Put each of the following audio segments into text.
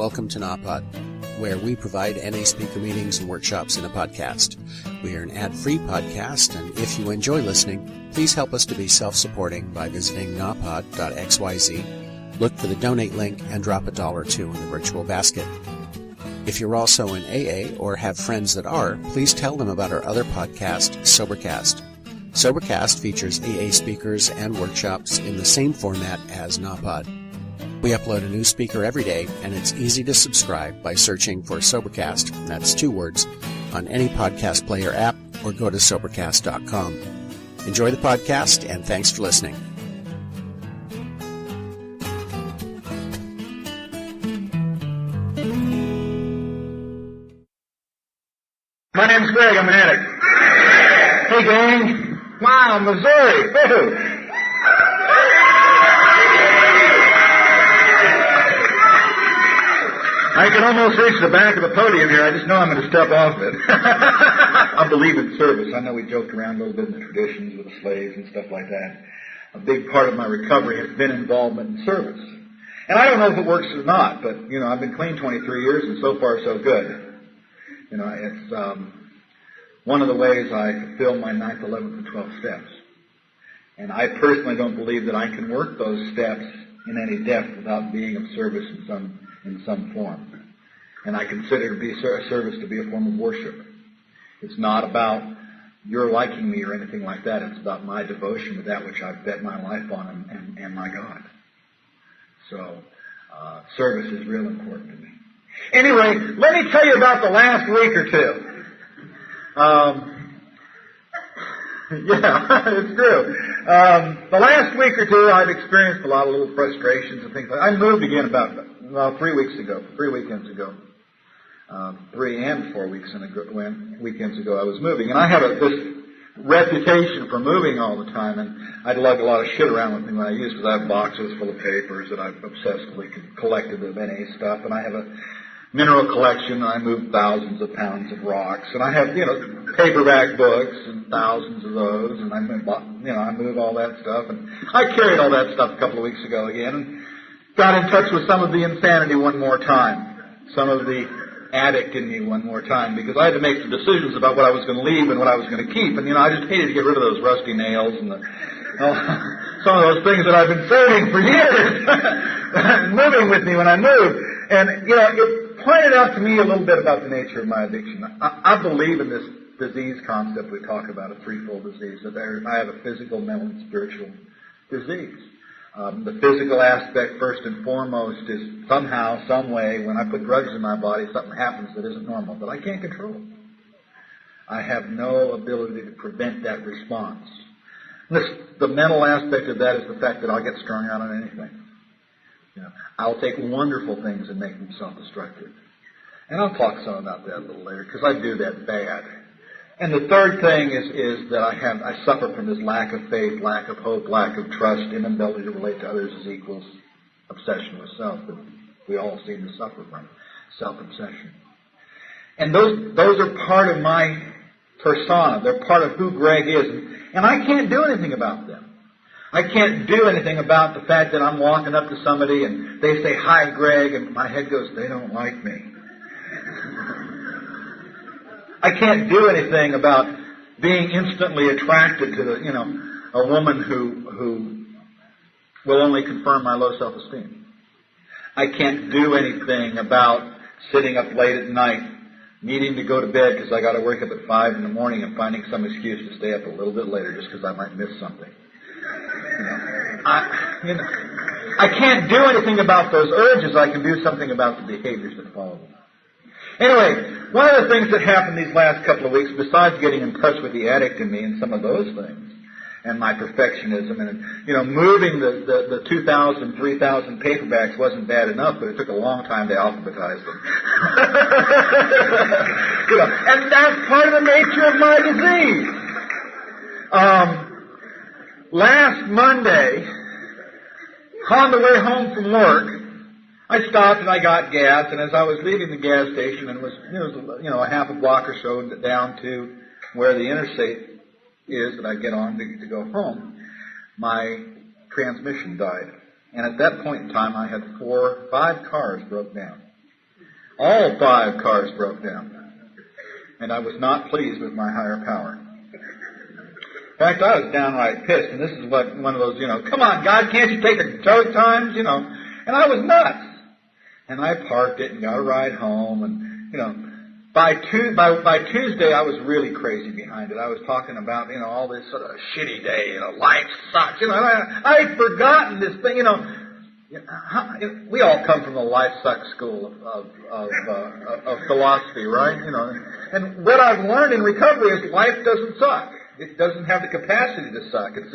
welcome to NAPOD, where we provide NA speaker meetings and workshops in a podcast. We are an ad-free podcast, and if you enjoy listening, please help us to be self-supporting by visiting napod.xyz, look for the donate link, and drop $1 or $2 in the virtual basket. If you're also in AA or have friends that are, please tell them about our other podcast, Sobercast. Sobercast features AA speakers and workshops in the same format as NAPOD. We upload a new speaker every day, and it's easy to subscribe by searching for Sobercast, that's 2 words, on any podcast player app, or go to Sobercast.com. Enjoy the podcast, and thanks for listening. My name's Greg, I'm an addict. Hey gang, wow, Missouri, woo! I can almost reach the back of the podium here. I just know I'm going to step off it. I believe in service. I know we joked around a little bit in the traditions with the slaves and stuff like that. A big part of my recovery has been involvement in service. And I don't know if it works or not, but, I've been clean 23 years, and so far so good. It's one of the ways I fulfill my 9th, 11th, and 12th steps. And I personally don't believe that I can work those steps in any depth without being of service in some form. And I consider service to be a form of worship. It's not about your liking me or anything like that. It's about my devotion to that which I've bet my life on and my God. So, service is real important to me. Anyway, let me tell you about the last week or two. Yeah, it's true. The last week or two, I've experienced a lot of little frustrations and things like that. I moved again about 3 weekends ago. 3 and 4 weekends ago I was moving. And I have this reputation for moving all the time, and I lug a lot of shit around with me when I use, because I have boxes full of papers that I've obsessively collected of NA stuff, and I have a mineral collection, and I move thousands of pounds of rocks, and I have, paperback books and thousands of those, and I move all that stuff, and I carried all that stuff a couple of weeks ago again, and got in touch with some of the insanity one more time, some of the addict in me one more time, because I had to make some decisions about what I was going to leave and what I was going to keep, and I just hated to get rid of those rusty nails and some of those things that I've been saving for years, moving with me when I moved, and it pointed out to me a little bit about the nature of my addiction. I believe in this disease concept we talk about, a threefold disease, that I have a physical, mental, and spiritual disease. The physical aspect, first and foremost, is somehow, some way, when I put drugs in my body, something happens that isn't normal, that I can't control. I have no ability to prevent that response. The mental aspect of that is the fact that I'll get strung out on anything. I'll take wonderful things and make them self-destructive. And I'll talk some about that a little later, because I do that bad. And the third thing is that I suffer from this lack of faith, lack of hope, lack of trust, inability to relate to others as equals, obsession with self that we all seem to suffer from, self-obsession. And those are part of my persona. They're part of who Greg is. And I can't do anything about them. I can't do anything about the fact that I'm walking up to somebody and they say, "Hi, Greg," and my head goes, "They don't like me." I can't do anything about being instantly attracted to a woman who will only confirm my low self-esteem. I can't do anything about sitting up late at night, needing to go to bed because I got to wake up at 5 in the morning and finding some excuse to stay up a little bit later just because I might miss something. I can't do anything about those urges. I can do something about the behaviors that follow them. Anyway, one of the things that happened these last couple of weeks, besides getting in touch with the addict in me and some of those things, and my perfectionism, and moving the 2,000, 3,000 paperbacks wasn't bad enough, but it took a long time to alphabetize them. And that's part of the nature of my disease. Last Monday, on the way home from work, I stopped and I got gas, and as I was leaving the gas station, and it was a half a block or so down to where the interstate is that I get on to go home, my transmission died. And at that point in time, I had 5 cars broke down. All 5 cars broke down. And I was not pleased with my higher power. In fact, I was downright pissed. And this is what one of those, come on, God, can't you take a joke times, And I was nuts. And I parked it and got a ride home. And, by Tuesday, I was really crazy behind it. I was talking about, all this sort of shitty day, life sucks. I'd forgotten this thing, we all come from the life sucks school of philosophy, right? And what I've learned in recovery is life doesn't suck. It doesn't have the capacity to suck. It's,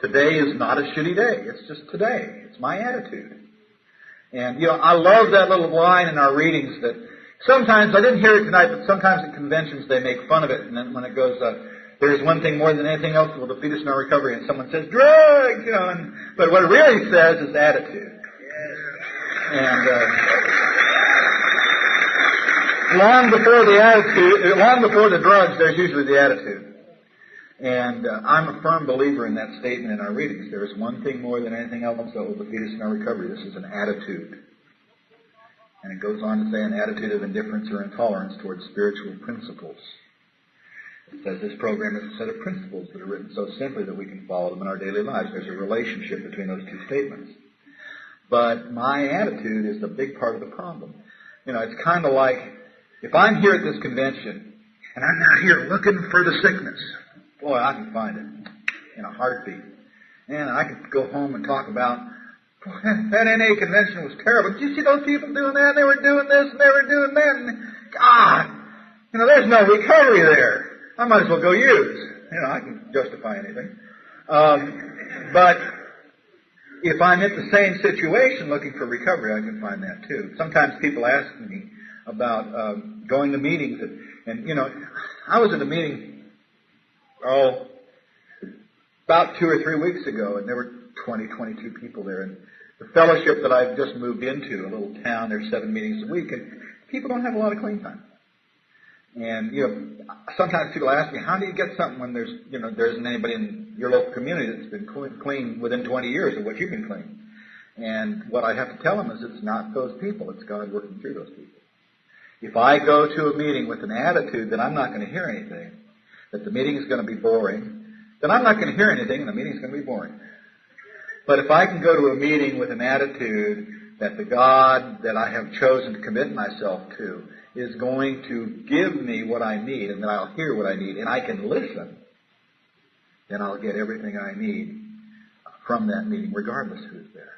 today is not a shitty day. It's just today. It's my attitude. And, I love that little line in our readings that sometimes, I didn't hear it tonight, but sometimes at conventions they make fun of it. And then when it goes, there's one thing more than anything else that will defeat us in our recovery, and someone says, drugs, but what it really says is attitude. And long before the drugs, there's usually the attitude. And I'm a firm believer in that statement in our readings. There is one thing more than anything else that will defeat us in our recovery. This is an attitude. And it goes on to say an attitude of indifference or intolerance towards spiritual principles. It says this program is a set of principles that are written so simply that we can follow them in our daily lives. There's a relationship between those 2 statements. But my attitude is the big part of the problem. It's kind of like, if I'm here at this convention, and I'm not here looking for the sickness, boy, I can find it in a heartbeat. And I can go home and talk about, boy, that NA convention was terrible. Did you see those people doing that? They were doing this and they were doing that. And God, there's no recovery there. I might as well go use. I can justify anything. But if I'm in the same situation looking for recovery, I can find that too. Sometimes people ask me about going to meetings. And I was at a meeting, about 2 or 3 weeks ago, and there were 22 people there. And the fellowship that I've just moved into, a little town, there's 7 meetings a week, and people don't have a lot of clean time. And, sometimes people ask me, how do you get something when there isn't anybody in your local community that's been clean within 20 years of what you've been clean? And what I have to tell them is it's not those people, it's God working through those people. If I go to a meeting with an attitude that I'm not going to hear anything, that the meeting is going to be boring, then I'm not going to hear anything and the meeting is going to be boring. But if I can go to a meeting with an attitude that the God that I have chosen to commit myself to is going to give me what I need, and that I'll hear what I need, and I can listen, then I'll get everything I need from that meeting, regardless who's there.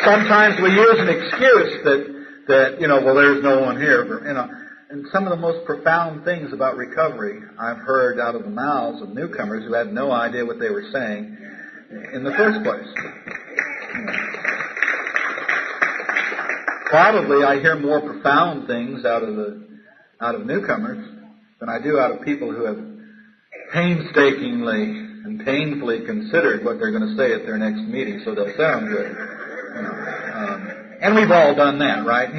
Sometimes we use an excuse that there's no one here. And some of the most profound things about recovery I've heard out of the mouths of newcomers who had no idea what they were saying in the first place. Probably I hear more profound things out of newcomers than I do out of people who have painstakingly and painfully considered what they're going to say at their next meeting so they'll sound good. And we've all done that, right?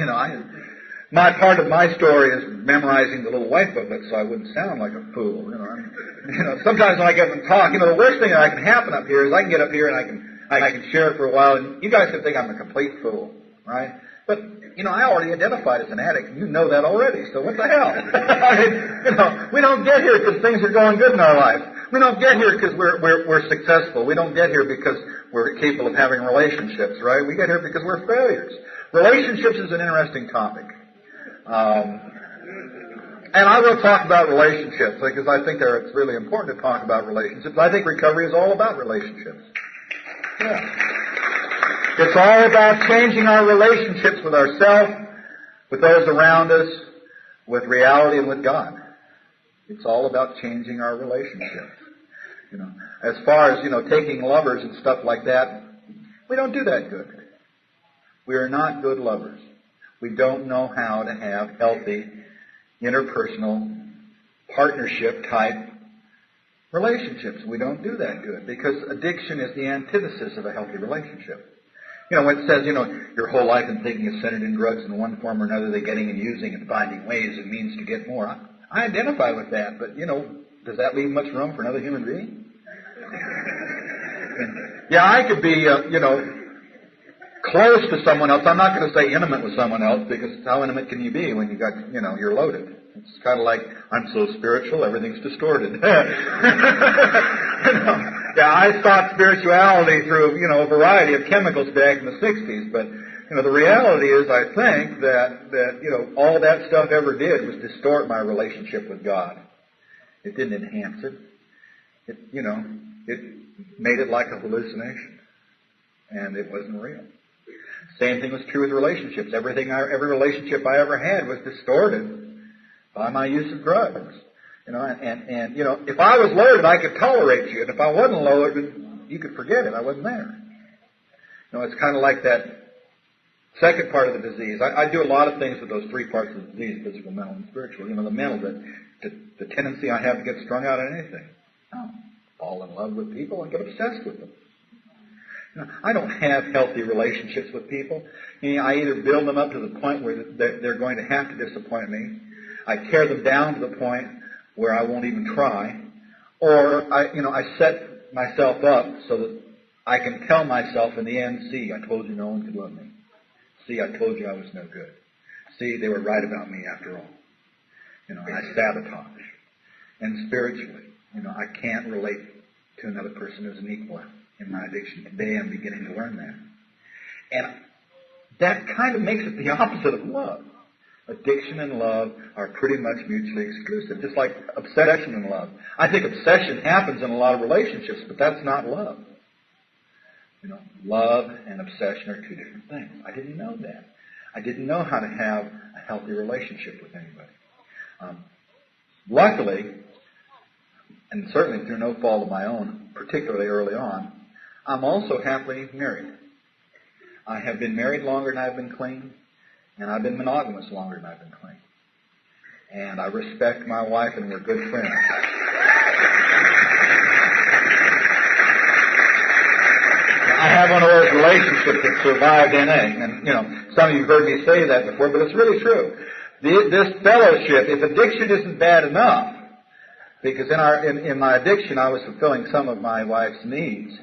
My part of my story is memorizing the little white booklet so I wouldn't sound like a fool. Sometimes when I get up and talk, the worst thing that can happen up here is I can get up here and I can share it for a while, and you guys can think I'm a complete fool, right? But I already identified as an addict, and you know that already. So what the hell? We don't get here because things are going good in our life. We don't get here because we're successful. We don't get here because we're capable of having relationships, right? We get here because we're failures. Relationships is an interesting topic. And I will talk about relationships because I think it's really important to talk about relationships. I think recovery is all about relationships. Yeah. It's all about changing our relationships with ourselves, with those around us, with reality, and with God. It's all about changing our relationships. As far as, taking lovers and stuff like that, we don't do that good. We are not good lovers. We don't know how to have healthy, interpersonal, partnership-type relationships. We don't do that good because addiction is the antithesis of a healthy relationship. When it says, your whole life and thinking is centered in drugs in one form or another, they're getting and using and finding ways and means to get more. I identify with that, but, does that leave much room for another human being? Yeah, I could be, close to someone else. I'm not going to say intimate with someone else, because how intimate can you be when you got, you're loaded? It's kind of like, I'm so spiritual, everything's distorted. Yeah, I sought spirituality through, a variety of chemicals back in the 60s, but, the reality is, I think, that all that stuff ever did was distort my relationship with God. It didn't enhance it. It made it like a hallucination. And it wasn't real. Same thing was true with relationships. Every relationship I ever had was distorted by my use of drugs. If I was loaded, I could tolerate you. And if I wasn't loaded, you could forget it. I wasn't there. It's kind of like that second part of the disease. I do a lot of things with those three parts of the disease: physical, mental, and spiritual. The mental, the tendency I have to get strung out on anything. Fall in love with people and get obsessed with them. I don't have healthy relationships with people. I either build them up to the point where they're going to have to disappoint me. I tear them down to the point where I won't even try. Or I set myself up so that I can tell myself in the end, see, I told you no one could love me. See, I told you I was no good. See, they were right about me after all. I sabotage. And spiritually, I can't relate to another person as an equal in my addiction. Today I'm beginning to learn that. And that kind of makes it the opposite of love. Addiction and love are pretty much mutually exclusive, just like obsession and love. I think obsession happens in a lot of relationships, but that's not love. Love and obsession are two different things. I didn't know that. I didn't know how to have a healthy relationship with anybody. Luckily, and certainly through no fault of my own, particularly early on, I'm also happily married. I have been married longer than I've been clean, and I've been monogamous longer than I've been clean. And I respect my wife, and we're good friends. I have one of those relationships that survived NA, and some of you have heard me say that before, but it's really true. This fellowship, if addiction isn't bad enough, because in my addiction I was fulfilling some of my wife's needs,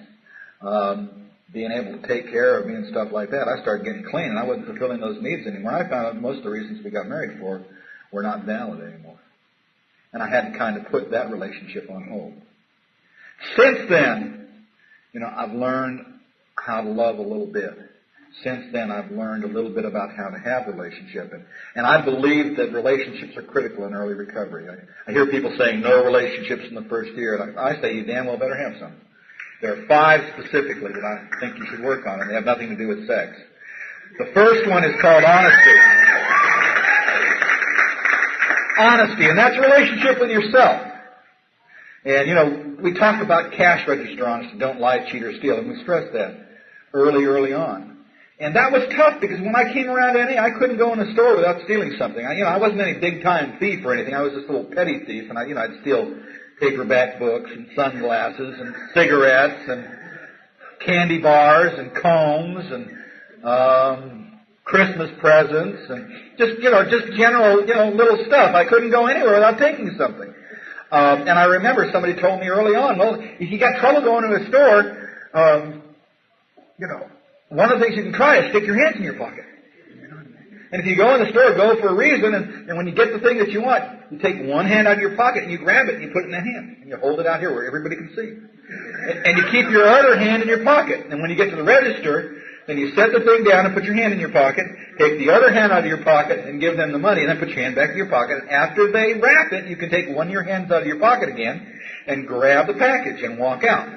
being able to take care of me and stuff like that. I started getting clean, and I wasn't fulfilling those needs anymore. I found out most of the reasons we got married for were not valid anymore. And I had to kind of put that relationship on hold. Since then, I've learned how to love a little bit. Since then, I've learned a little bit about how to have a relationship. And I believe that relationships are critical in early recovery. I hear people saying no relationships in the first year, and I say you damn well better have some. There are 5 specifically that I think you should work on, and they have nothing to do with sex. The first one is called honesty. Honesty, and that's a relationship with yourself. And, we talk about cash register honesty, don't lie, cheat, or steal, and we stress that early on. And that was tough, because when I came around NA, I couldn't go in a store without stealing something. I wasn't any big-time thief or anything. I was this little petty thief, and I'd steal paperback books and sunglasses and cigarettes and candy bars and combs and Christmas presents and just general, little stuff. I couldn't go anywhere without taking something. And I remember somebody told me early on, well, if you got trouble going to a store, one of the things you can try is stick your hands in your pocket. And if you go in the store, go for a reason, and when you get the thing that you want, you take one hand out of your pocket and you grab it and you put it in the hand. And you hold it out here where everybody can see. And you keep your other hand in your pocket. And when you get to the register, then you set the thing down and put your hand in your pocket, take the other hand out of your pocket and give them the money, and then put your hand back in your pocket. And after they wrap it, you can take one of your hands out of your pocket again and grab the package and walk out.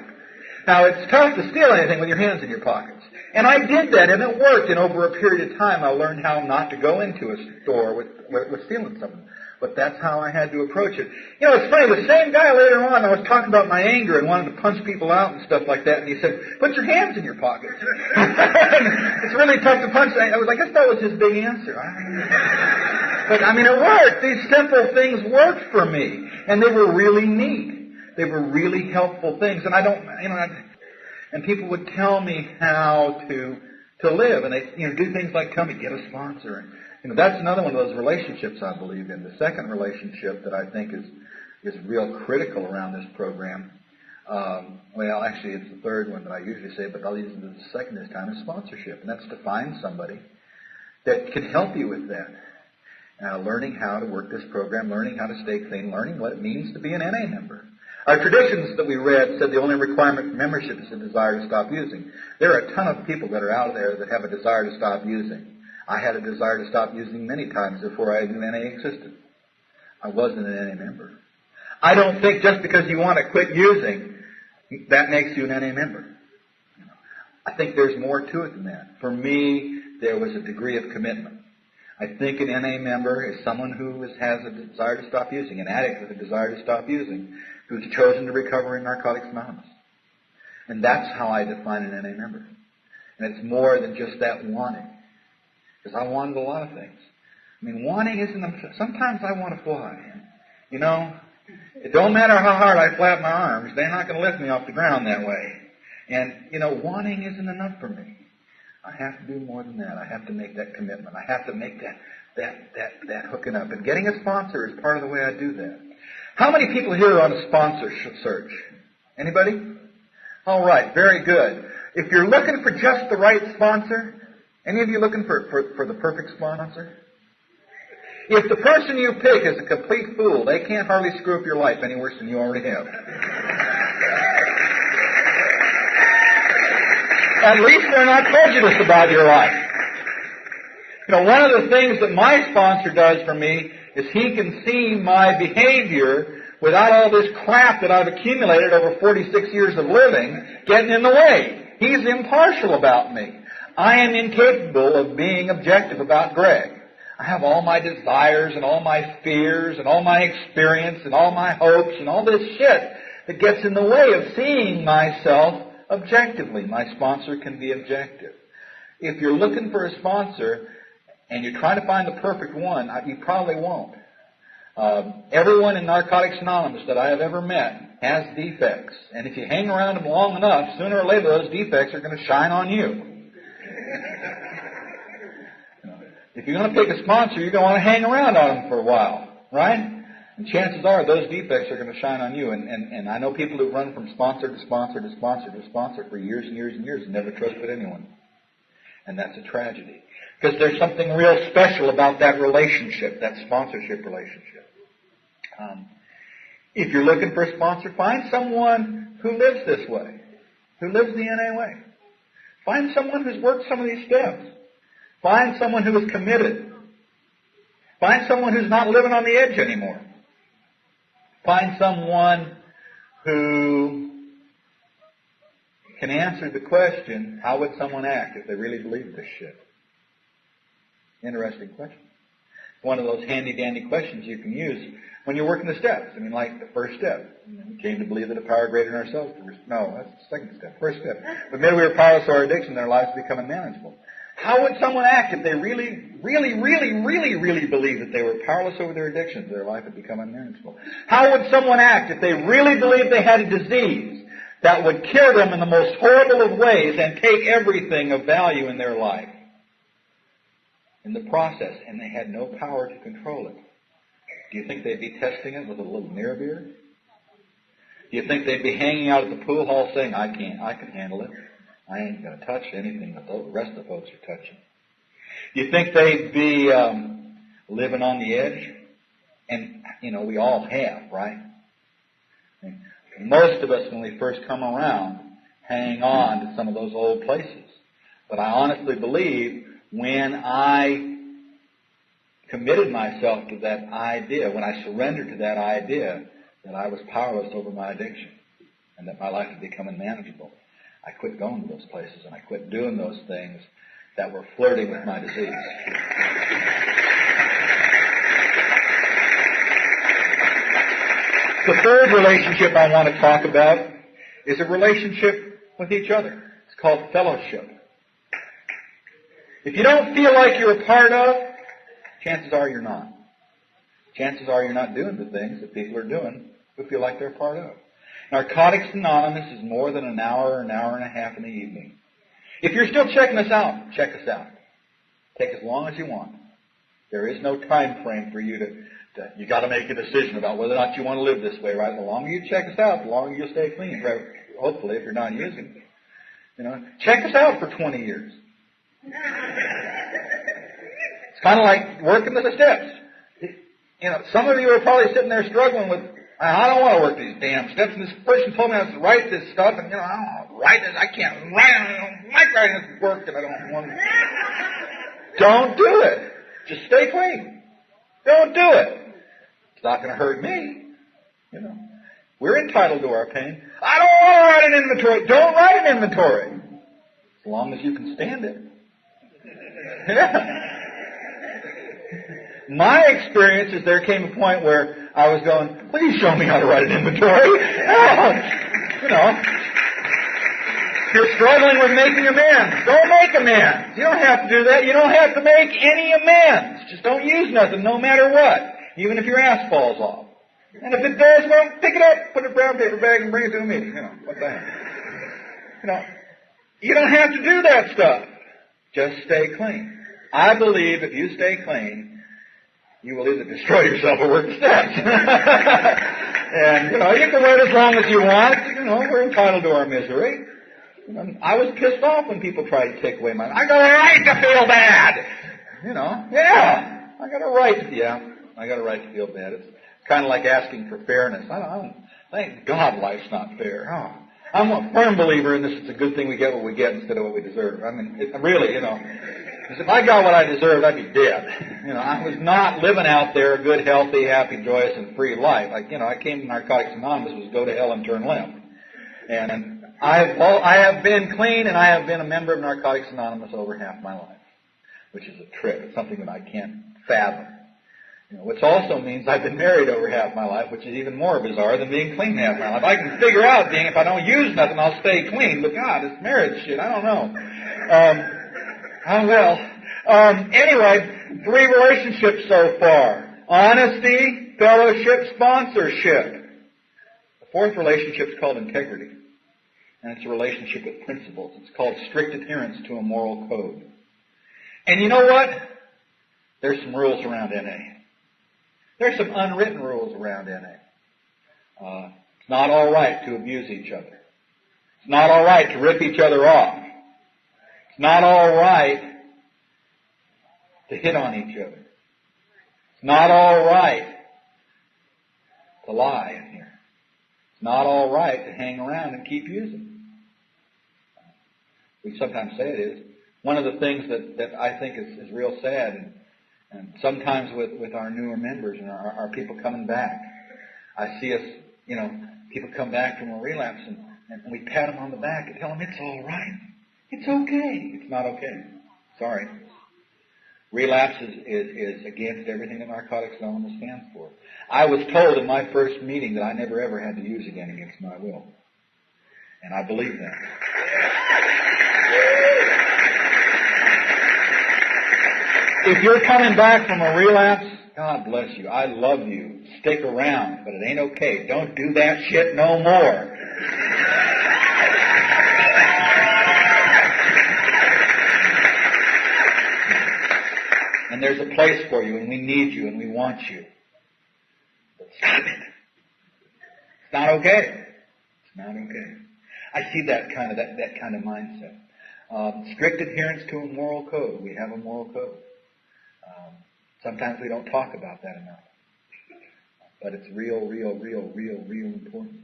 Now, it's tough to steal anything with your hands in your pockets. And I did that, and it worked. And over a period of time, I learned how not to go into a store with stealing something. But that's how I had to approach it. It's funny, the same guy later on, I was talking about my anger and wanted to punch people out and stuff like that, and he said, put your hands in your pockets. It's really tough to punch. I guess that was his big answer. But, it worked. These simple things worked for me. And they were really neat. They were really helpful things. And and people would tell me how to live. And they, do things like tell me, get a sponsor. And, that's another one of those relationships I believe in. The second relationship that I think is real critical around this program Well, actually, it's the third one that I usually say, but I'll use it as the second this time, is sponsorship. And that's to find somebody that can help you with that. Learning how to work this program, learning how to stay clean, learning what it means to be an NA member. Our traditions that we read said the only requirement for membership is a desire to stop using. There are a ton of people that are out there that have a desire to stop using. I had a desire to stop using many times before I knew NA existed. I wasn't an NA member. I don't think just because you want to quit using, that makes you an NA member. I think there's more to it than that. For me, there was a degree of commitment. I think an NA member is someone who has a desire to stop using, an addict with a desire to stop using, who's chosen to recover in Narcotics Anonymous. And that's how I define an NA member. And it's more than just that wanting. Because I wanted a lot of things. I mean, wanting isn't... Sometimes I want to fly. You know, it don't matter how hard I flap my arms, they're not going to lift me off the ground that way. And, you know, wanting isn't enough for me. I have to do more than that. I have to make that commitment. I have to make that hooking up. And getting a sponsor is part of the way I do that. How many people here are on a sponsor search? Anybody? All right, very good. If you're looking for just the right sponsor, any of you looking for the perfect sponsor? If the person you pick is a complete fool, they can't hardly screw up your life any worse than you already have. At least they're not prejudiced about your life. You know, one of the things that my sponsor does for me is he can see my behavior without all this crap that I've accumulated over 46 years of living getting in the way. He's impartial about me. I am incapable of being objective about Greg. I have all my desires and all my fears and all my experience and all my hopes and all this shit that gets in the way of seeing myself objectively. My sponsor can be objective. If you're looking for a sponsor and you're trying to find the perfect one, you probably won't. Everyone in Narcotics Anonymous that I have ever met has defects. And if you hang around them long enough, sooner or later those defects are going to shine on you. If you're going to pick a sponsor, you're going to want to hang around on them for a while, right? And chances are those defects are going to shine on you. And I know people who run from sponsor to sponsor to sponsor to sponsor for years and years and years and never trusted anyone. And that's a tragedy. Because there's something real special about that relationship, that sponsorship relationship. If you're looking for a sponsor, find someone who lives this way, who lives the NA way. Find someone who's worked some of these steps. Find someone who is committed. Find someone who's not living on the edge anymore. Find someone who can answer the question, how would someone act if they really believed this shit? Interesting question. One of those handy-dandy questions you can use when you're working the steps. I mean, like the first step. We came to believe that a power greater than ourselves. No, that's the second step. First step. But maybe we were powerless to our addiction and their lives become unmanageable. How would someone act if they really believed that they were powerless over their addictions, their life had become unmanageable? How would someone act if they really believed they had a disease that would kill them in the most horrible of ways and take everything of value in their life in the process, and they had no power to control it? Do you think they'd be testing it with a little mirror beer? Do you think they'd be hanging out at the pool hall saying, I can handle it. I ain't going to touch anything that the rest of the folks are touching. Do you think they'd be living on the edge? And, you know, we all have, right? I mean, most of us, when we first come around, hang on to some of those old places. But I honestly believe when I committed myself to that idea, when I surrendered to that idea, that I was powerless over my addiction and that my life had become unmanageable, I quit going to those places and I quit doing those things that were flirting with my disease. The third relationship I want to talk about is a relationship with each other. It's called fellowship. If you don't feel like you're a part of, chances are you're not. Chances are you're not doing the things that people are doing who feel like they're a part of. Narcotics Anonymous is more than an hour or an hour and a half in the evening. If you're still checking us out, check us out. Take as long as you want. There is no time frame for you You got to make a decision about whether or not you want to live this way, right? The longer you check us out, the longer you'll stay clean. Hopefully, if you're not using it. Check us out for 20 years. It's kind of like working the steps. Some of you are probably sitting there struggling with, I don't want to work these damn steps. And this person told me I was to write this stuff, and I don't write this. I can't write it. I don't like writing this work, and I don't want to. Don't do it. Just stay clean. Don't do it. It's not going to hurt me. We're entitled to our pain. I don't want to write an inventory. Don't write an inventory. As long as you can stand it. Yeah. My experience is there came a point where I was going, please show me how to write an inventory. If you're struggling with making amends, don't make amends. You don't have to do that. You don't have to make any amends. Just don't use nothing no matter what, even if your ass falls off. And if it does, well, pick it up, put it in a brown paper bag, and bring it to a meeting. What the heck? You don't have to do that stuff. Just stay clean. I believe if you stay clean, you will either destroy yourself or work the steps. And, you can wait as long as you want. We're entitled to our misery. I was pissed off when people tried to take away my... I got a right to feel bad! Yeah. I got a right to feel bad. It's kind of like asking for fairness. Thank God life's not fair. I'm a firm believer in this. It's a good thing we get what we get instead of what we deserve. Really, because if I got what I deserved, I'd be dead. I was not living out there a good, healthy, happy, joyous, and free life. I came to Narcotics Anonymous was go to hell and turn left. And I have been clean, and I have been a member of Narcotics Anonymous over half my life, which is a trip. It's something that I can't fathom. Which also means I've been married over half my life, which is even more bizarre than being clean half my life. I can figure out if I don't use nothing, I'll stay clean. But God, it's marriage shit. I don't know. Anyway, 3 relationships so far. Honesty, fellowship, sponsorship. The 4th relationship is called integrity. And it's a relationship with principles. It's called strict adherence to a moral code. And you know what? There's some rules around NA. There's some unwritten rules around NA. It's not all right to abuse each other. It's not all right to rip each other off. It's not all right to hit on each other. It's not all right to lie in here. It's not all right to hang around and keep using. We sometimes say it is. One of the things that I think is real sad, and sometimes with our newer members and our people coming back, I see us, people come back from a relapse and we pat them on the back and tell them it's all right. It's okay. It's not okay. Sorry. Relapse is against everything that Narcotics Anonymous stands for. I was told in my first meeting that I never ever had to use again against my will. And I believe that. If you're coming back from a relapse, God bless you. I love you. Stick around, but it ain't okay. Don't do that shit no more. And there's a place for you, and we need you, and we want you. But stop it. It's not okay. It's not okay. I see that kind of mindset. Strict adherence to a moral code. We have a moral code. Sometimes we don't talk about that enough. But it's real important.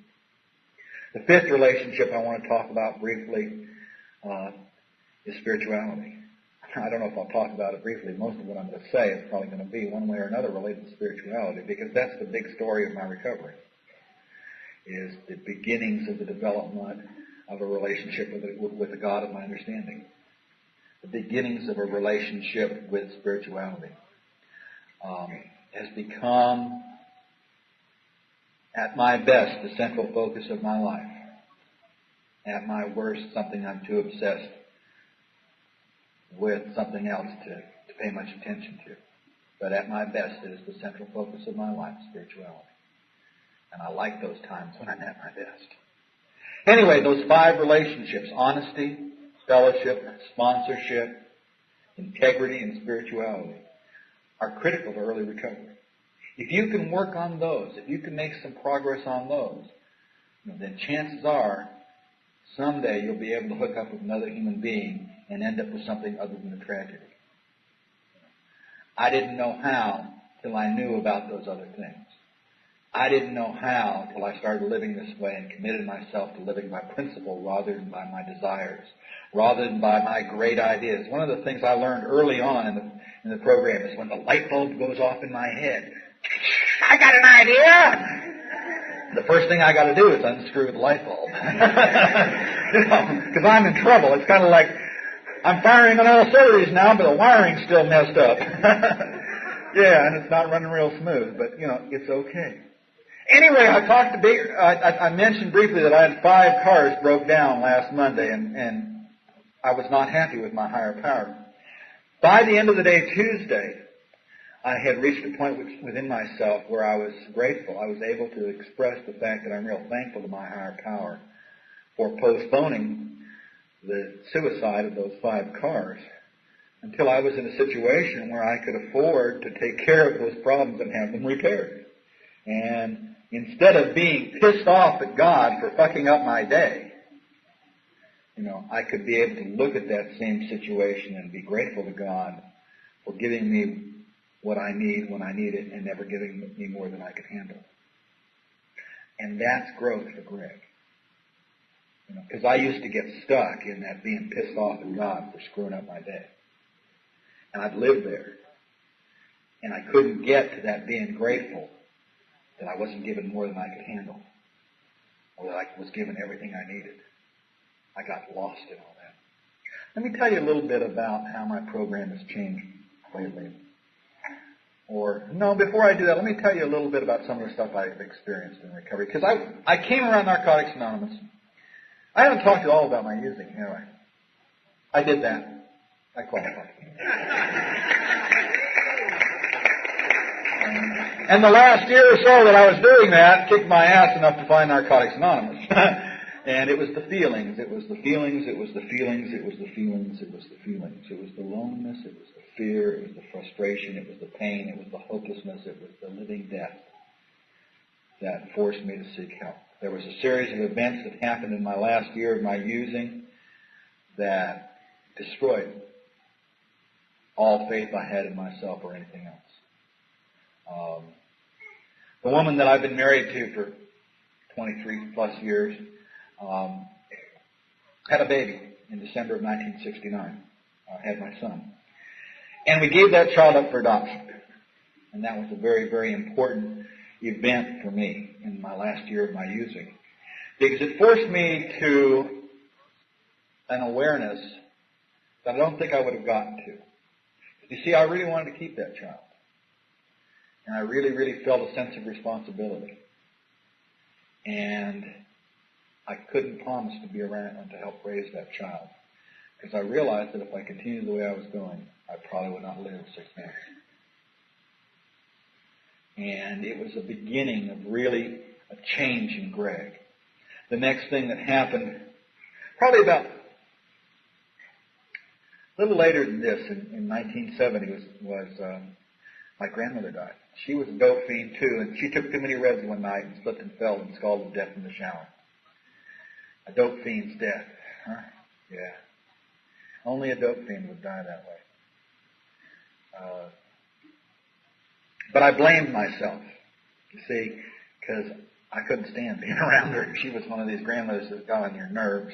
The 5th relationship I want to talk about briefly is spirituality. I don't know if I'll talk about it briefly. Most of what I'm going to say is probably going to be one way or another related to spirituality, because that's the big story of my recovery, is the beginnings of the development of a relationship with the God of my understanding. The beginnings of a relationship with spirituality has become, at my best, the central focus of my life. At my worst, something I'm too obsessed with something else to pay much attention to. But at my best, it is the central focus of my life, spirituality. And I like those times when I'm at my best. Anyway, those 5 relationships, honesty, fellowship, sponsorship, integrity, and spirituality, are critical to early recovery. If you can work on those, if you can make some progress on those, then chances are someday you'll be able to hook up with another human being and end up with something other than a tragedy. I didn't know how till I knew about those other things. I didn't know how till I started living this way and committed myself to living by principle rather than by my desires, rather than by my great ideas. One of the things I learned early on in the program is when the light bulb goes off in my head, I got an idea! The first thing I got to do is unscrew the light bulb. Because I'm in trouble. It's kind of like I'm firing on all cylinders now, but the wiring's still messed up. Yeah, and it's not running real smooth, but, it's okay. Anyway, I mentioned briefly that I had 5 cars broke down last Monday, and I was not happy with my higher power. By the end of the day, Tuesday, I had reached a point within myself where I was grateful. I was able to express the fact that I'm real thankful to my higher power for postponing the suicide of those 5 cars until I was in a situation where I could afford to take care of those problems and have them repaired. And instead of being pissed off at God for fucking up my day, I could be able to look at that same situation and be grateful to God for giving me what I need when I need it and never giving me more than I could handle. And that's growth for Greg. Because I used to get stuck in that being pissed off at God for screwing up my day. And I'd lived there. And I couldn't get to that being grateful that I wasn't given more than I could handle. Or that I was given everything I needed. I got lost in all that. Let me tell you a little bit about how my program has changed lately. Before I do that, let me tell you a little bit about some of the stuff I've experienced in recovery. Because I came around Narcotics Anonymous. I haven't talked at all about my using, have I? I did that. I qualified. And the last year or so that I was doing that, kicked my ass enough to find Narcotics Anonymous. And it was the feelings, it was the feelings, it was the feelings, it was the feelings, it was the feelings. It was the loneliness, it was the fear, it was the frustration, it was the pain, it was the hopelessness, it was the living death that forced me to seek help. There was a series of events that happened in my last year of my using that destroyed all faith I had in myself or anything else. The woman that I've been married to for 23 plus years had a baby in December of 1969. Had my son. And we gave that child up for adoption. And that was a very, very important event for me in my last year of my using. Because it forced me to an awareness that I don't think I would have gotten to. You see, I really wanted to keep that child. And I really, really felt a sense of responsibility. And I couldn't promise to be around and to help raise that child. Because I realized that if I continued the way I was going, I probably would not live 6 months. And it was a beginning of really a change in Greg. The next thing that happened, probably about a little later than this, in 1970, was my grandmother died. She was a dope fiend too, and she took too many reds one night and slipped and fell and scalded to death in the shower. A dope fiend's death, huh? Yeah. Only a dope fiend would die that way. But I blamed myself, you see, because I couldn't stand being around her. She was one of these grandmothers that got on your nerves,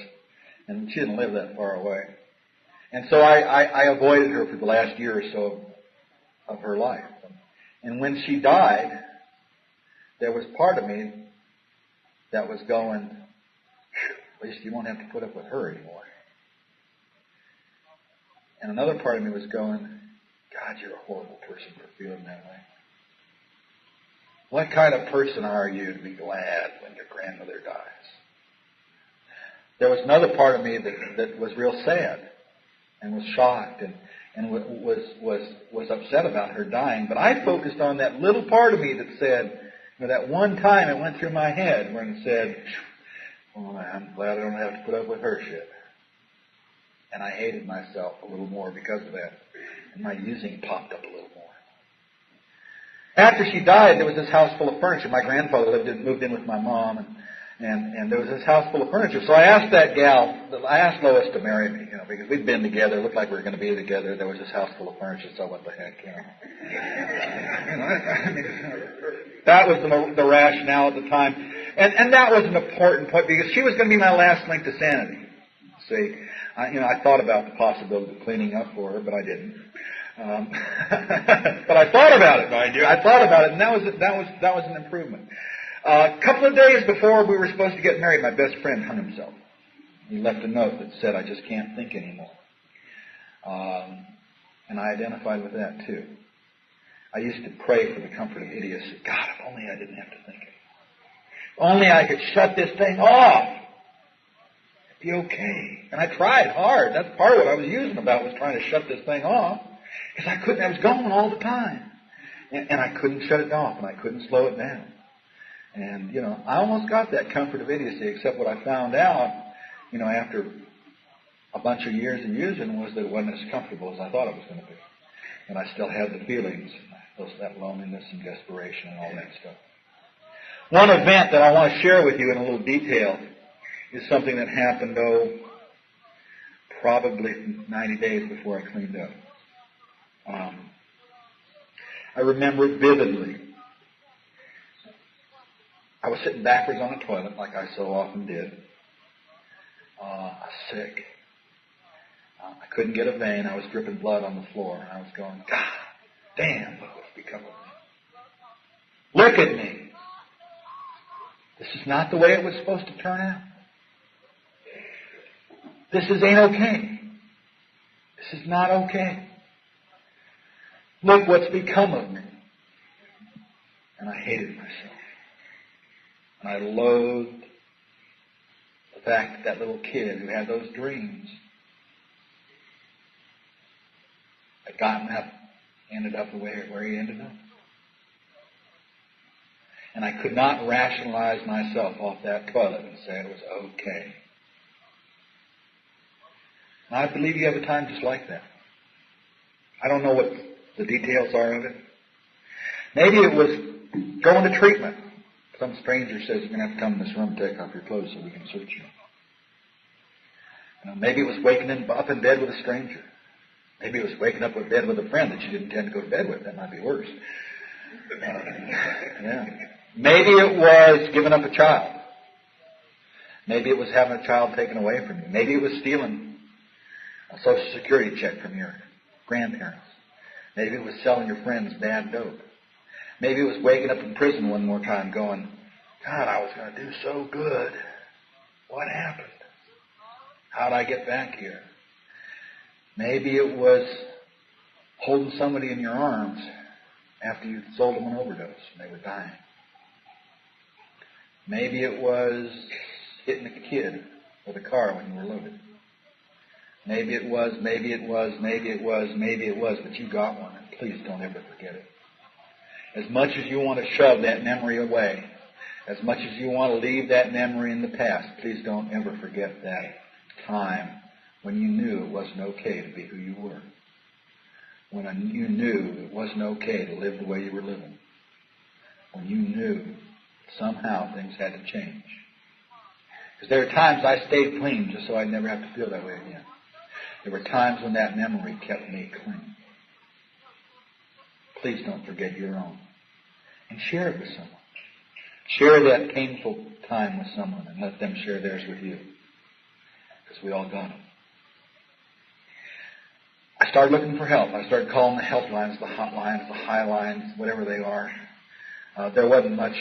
and she didn't live that far away. And so I avoided her for the last year or so of her life. And when she died, there was part of me that was going, at least you won't have to put up with her anymore. And another part of me was going, God, you're a horrible person for feeling that way. What kind of person are you to be glad when your grandmother dies? There was another part of me that was real sad and was shocked and was upset about her dying. But I focused on that little part of me that said, that one time it went through my head when it said, oh, I'm glad I don't have to put up with her shit. And I hated myself a little more because of that. And my using popped up a little more. After she died, there was this house full of furniture. My grandfather moved in with my mom, and there was this house full of furniture. So I asked I asked Lois to marry me, because we'd been together. It looked like we were going to be together. There was this house full of furniture, so what the heck, That was the rationale at the time. And that was an important point, because she was going to be my last link to sanity. See, I thought about the possibility of cleaning up for her, but I didn't. But I thought about it, mind you. I thought about it, and that was an improvement. A couple of days before we were supposed to get married, my best friend hung himself. He left a note that said, "I just can't think anymore." And I identified with that too. I used to pray for the comfort of idiocy. God, if only I didn't have to think it. If only I could shut this thing off. It'd be okay. And I tried hard. That's part of what I was using about, was trying to shut this thing off. Because I was going all the time. And I couldn't shut it off, and I couldn't slow it down. And, I almost got that comfort of idiocy, except what I found out, after a bunch of years of using, was that it wasn't as comfortable as I thought it was going to be. And I still had the feelings, that loneliness and desperation and all that stuff. One event that I want to share with you in a little detail is something that happened, probably 90 days before I cleaned up. I remember it vividly. I was sitting backwards on the toilet, like I so often did. I was sick. I couldn't get a vein. I was dripping blood on the floor. And I was going, God damn, look what's become of me. Look at me. This is not the way it was supposed to turn out. This ain't okay. This is not okay. Look what's become of me. And I hated myself. And I loathed the fact that little kid who had those dreams had gotten up, ended up where he ended up. And I could not rationalize myself off that toilet and say it was okay. And I believe you have a time just like that. I don't know what the details are of it. Maybe it was going to treatment. Some stranger says, "You're going to have to come in this room and take off your clothes so we can search you." Maybe it was waking up in bed with a stranger. Maybe it was waking up in bed with a friend that you didn't intend to go to bed with. That might be worse. Maybe it was giving up a child. Maybe it was having a child taken away from you. Maybe it was stealing a Social Security check from your grandparents. Maybe it was selling your friends bad dope. Maybe it was waking up in prison one more time going, God, I was going to do so good. What happened? How'd I get back here? Maybe it was holding somebody in your arms after you sold them an overdose and they were dying. Maybe it was hitting a kid with a car when you were loaded. Maybe it was, but you got one, and please don't ever forget it. As much as you want to shove that memory away, as much as you want to leave that memory in the past, please don't ever forget that time when you knew it wasn't okay to be who you were. When you knew it wasn't okay to live the way you were living. When you knew somehow things had to change. Because there are times I stayed clean just so I'd never have to feel that way again. There were times when that memory kept me clean. Please don't forget your own. And share it with someone. Share that painful time with someone and let them share theirs with you. Because we all got them. I started looking for help. I started calling the helplines, the hotlines, the highlines, whatever they are. There wasn't much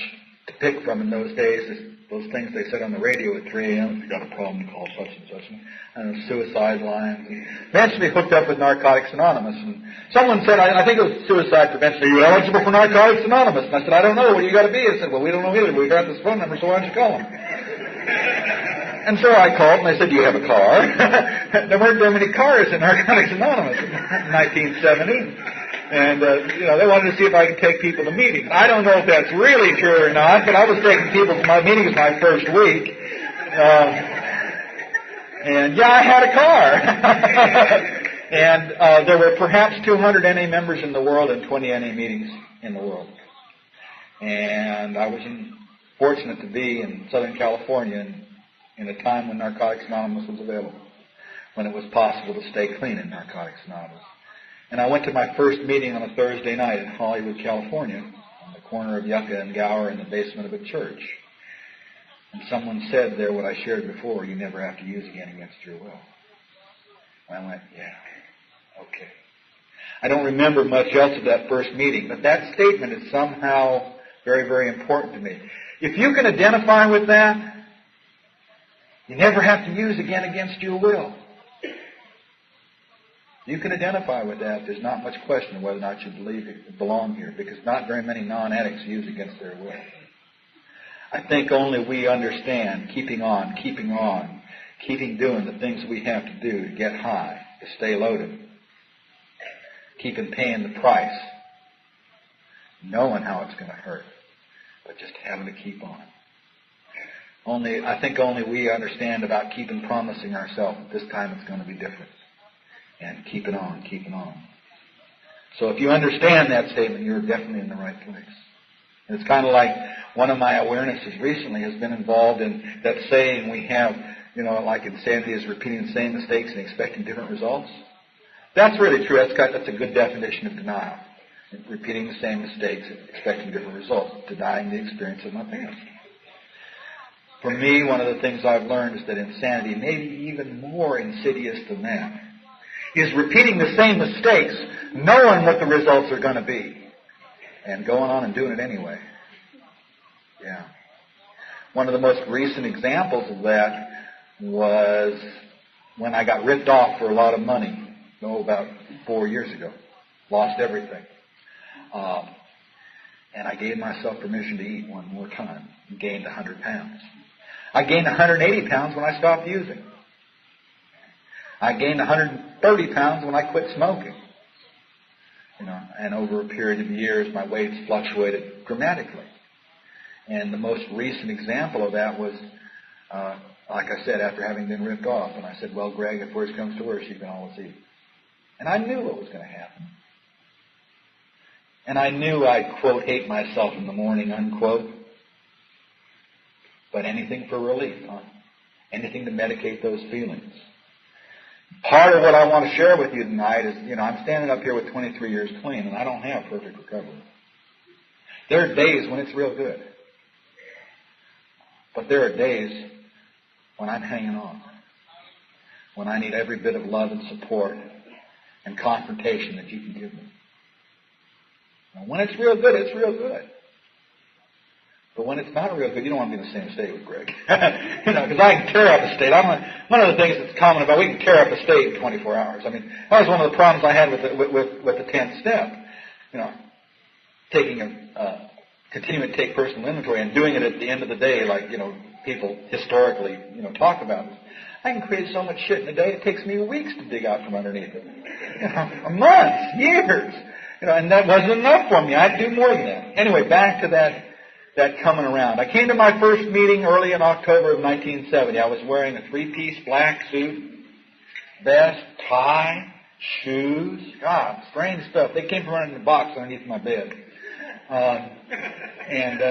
to pick from in those days. Those things they said on the radio at 3 a.m. If you got a problem, call such and such. And suicide lines. And eventually hooked up with Narcotics Anonymous. And someone said, I think it was suicide prevention. Are you eligible for Narcotics Anonymous? And I said, I don't know. What do you got to be? I said, well, we don't know either. We got this phone number, so why don't you call them? And so I called, and they said, do you have a car? There weren't very many cars in Narcotics Anonymous in 1970. And, they wanted to see if I could take people to meetings. I don't know if that's really true or not, but I was taking people to my meetings my first week. And, yeah, I had a car. And there were perhaps 200 NA members in the world and 20 NA meetings. in the world. And I was fortunate to be in Southern California in a time when Narcotics Anonymous was available, when it was possible to stay clean in Narcotics Anonymous. And I went to my first meeting on a Thursday night in Hollywood, California, on the corner of Yucca and Gower in the basement of a church. And someone said there what I shared before, you never have to use again against your will. And I went, yeah, okay. I don't remember much else of that first meeting, but that statement is somehow very, very important to me. If you can identify with that, you never have to use again against your will. You can identify with that. There's not much question of whether or not you believe you belong here, because not very many non-addicts use against their will. I think only we understand keeping on, keeping doing the things we have to do to get high, to stay loaded, keeping paying the price, knowing how it's going to hurt, but just having to keep on. I think only we understand about keeping promising ourselves that this time it's going to be different. And keeping on. So if you understand that statement, you're definitely in the right place. And it's kind of like one of my awarenesses recently has been involved in that saying we have, like insanity is repeating the same mistakes and expecting different results. That's really true. That's a good definition of denial. Repeating the same mistakes and expecting different results. Denying the experience of my past. For me, one of the things I've learned is that insanity, maybe even more insidious than that, is repeating the same mistakes, knowing what the results are going to be, and going on and doing it anyway. Yeah. One of the most recent examples of that was when I got ripped off for a lot of money, about 4 years ago. Lost everything. And I gave myself permission to eat one more time and gained 100 pounds. I gained 180 pounds when I stopped using. I gained 130 pounds when I quit smoking. And over a period of years, my weight's fluctuated dramatically. And the most recent example of that was, like I said, after having been ripped off. And I said, well, Greg, if worse comes to worse, you can always eat. And I knew what was going to happen. And I knew I'd, quote, hate myself in the morning, unquote. But anything for relief, huh? Anything to medicate those feelings. Part of what I want to share with you tonight is, I'm standing up here with 23 years clean, and I don't have perfect recovery. There are days when it's real good. But there are days when I'm hanging on. When I need every bit of love and support and confrontation that you can give me. Now, when it's real good, it's real good. But when it's not real good, you don't want to be in the same state with Greg. Because I can tear up a state. One of the things that's common about, we can tear up a state in 24 hours. That was one of the problems I had with the 10th step. Continuing to take personal inventory and doing it at the end of the day, like, people historically, talk about it. I can create so much shit in a day, it takes me weeks to dig out from underneath it. Months, years. And that wasn't enough for me. I'd do more than that. Anyway, back to that coming around. I came to my first meeting early in October of 1970. I was wearing a 3-piece black suit, vest, tie, shoes. God, strange stuff. They came from under the box underneath my bed. And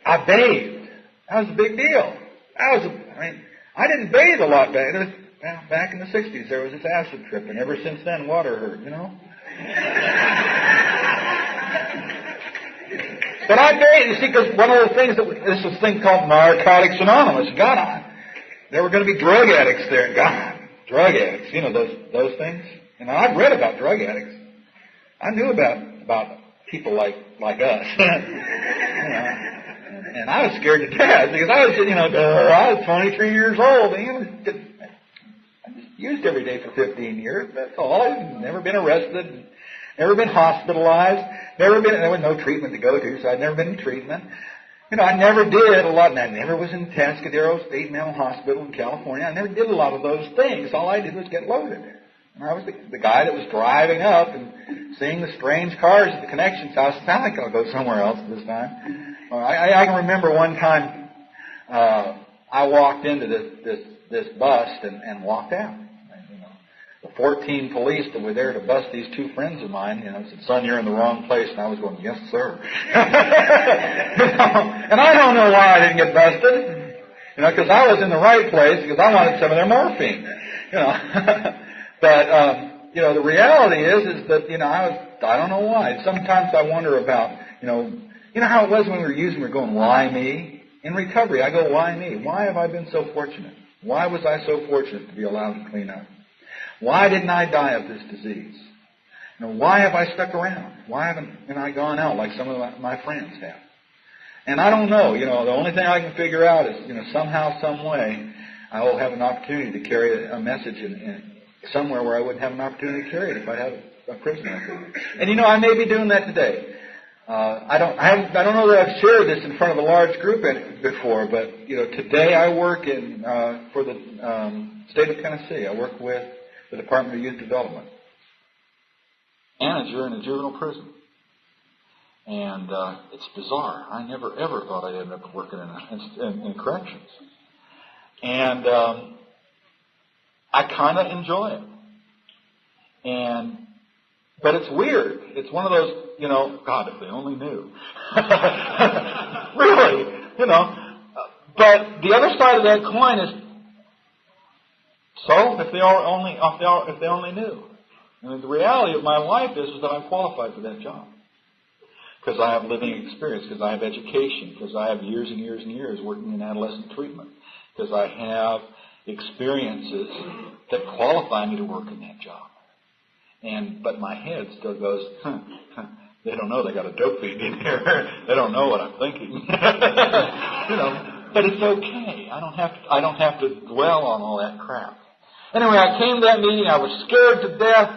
I bathed. That was a big deal. I didn't bathe a lot back in the 60s. There was this acid trip, and ever since then, water hurt, But I bathed, you see, because one of the things there's this thing called Narcotics Anonymous. God, there were going to be drug addicts there. God, drug addicts, those things. I've read about drug addicts. I knew about people like us. And I was scared to death because I was 23 years old. And I just used every day for 15 years. That's all. I've never been arrested. Never been hospitalized. There was no treatment to go to, so I'd never been in treatment. I never did a lot, and I never was in Tascadero State Mental Hospital in California. I never did a lot of those things. All I did was get loaded. And I was the guy that was driving up and seeing the strange cars at the Connections House. It sounded like I'll go somewhere else this time. I can remember one time I walked into this bus and walked out. The 14 police that were there to bust these two friends of mine, said, "Son, you're in the wrong place." And I was going, "Yes, sir." And I don't know why I didn't get busted, because I was in the right place because I wanted some of their morphine, But, the reality is that, I don't know why. Sometimes I wonder about, how it was when we were going, "Why me?" In recovery, I go, "Why me? Why have I been so fortunate? Why was I so fortunate to be allowed to clean up? Why didn't I die of this disease? Why have I stuck around? Why haven't I gone out like some of my friends have?" And I don't know. The only thing I can figure out is, somehow, some way, I will have an opportunity to carry a message in somewhere where I wouldn't have an opportunity to carry it if I had a prison record. And I may be doing that today. I don't know that I've shared this in front of a large group before, but today I work for the state of Tennessee. I work with the Department of Youth Development, manager in a juvenile prison, and it's bizarre. I never ever thought I'd end up working in corrections, and I kind of enjoy it, but it's weird. It's one of those, God, if they only knew. Really, But the other side of that coin is, so if they only knew. The reality of my life is that I'm qualified for that job. Because I have living experience, because I have education, because I have years and years and years working in adolescent treatment, because I have experiences that qualify me to work in that job. But my head still goes, they don't know they got a dope fiend in here. They don't know what I'm thinking. But it's okay. I don't have to dwell on all that crap. Anyway, I came to that meeting. I was scared to death.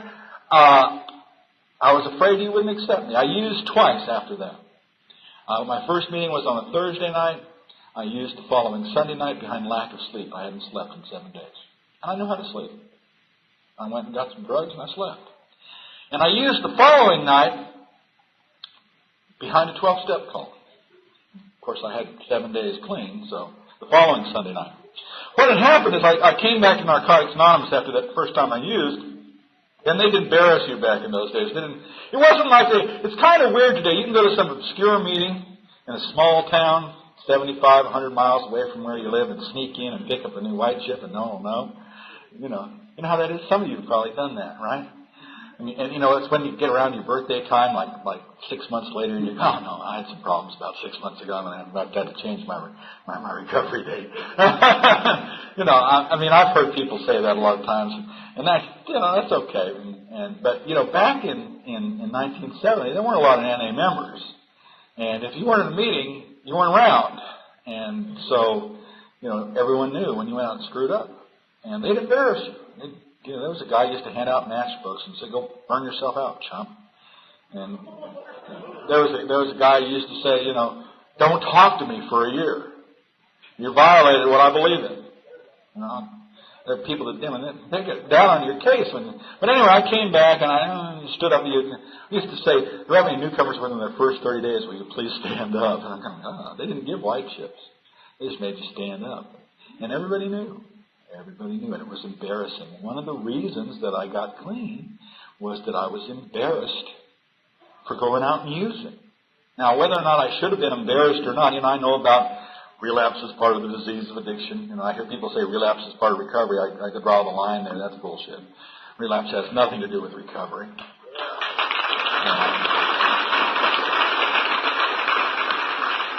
I was afraid he wouldn't accept me. I used twice after that. My first meeting was on a Thursday night. I used the following Sunday night behind lack of sleep. I hadn't slept in 7 days. And I knew how to sleep. I went and got some drugs and I slept. And I used the following night behind a 12-step call. Of course, I had 7 days clean, so the following Sunday night. What had happened is I came back to Narcotics Anonymous after that first time I used, and they'd embarrass you back in those days. It wasn't like it's kind of weird today. You can go to some obscure meeting in a small town, 75, 100 miles away from where you live, and sneak in and pick up a new white chip and no one will know. You know how that is? Some of you have probably done that, right? And it's when you get around your birthday time, like 6 months later, and you go, "Oh no, I had some problems about 6 months ago, and I've got to change my recovery date." I've heard people say that a lot of times, and that's okay. But back in 1970, there weren't a lot of NA members, and if you weren't at a meeting, you weren't around, and so everyone knew when you went out and screwed up, and they'd embarrass you. There was a guy who used to hand out matchbooks and say, "Go burn yourself out, chump." And there was a guy who used to say, "Don't talk to me for a year. You violated what I believe in." There are people that they get down on your case. But anyway, I came back and I stood up. I used to say, "Do we have any newcomers within their first 30 days? Will you please stand up?" And I'm going, they didn't give white chips. They just made you stand up. And everybody knew. Everybody knew, and it was embarrassing. One of the reasons that I got clean was that I was embarrassed for going out and using. Now, whether or not I should have been embarrassed or not, I know about relapse as part of the disease of addiction. I hear people say relapse is part of recovery. I could draw the line there. That's bullshit. Relapse has nothing to do with recovery.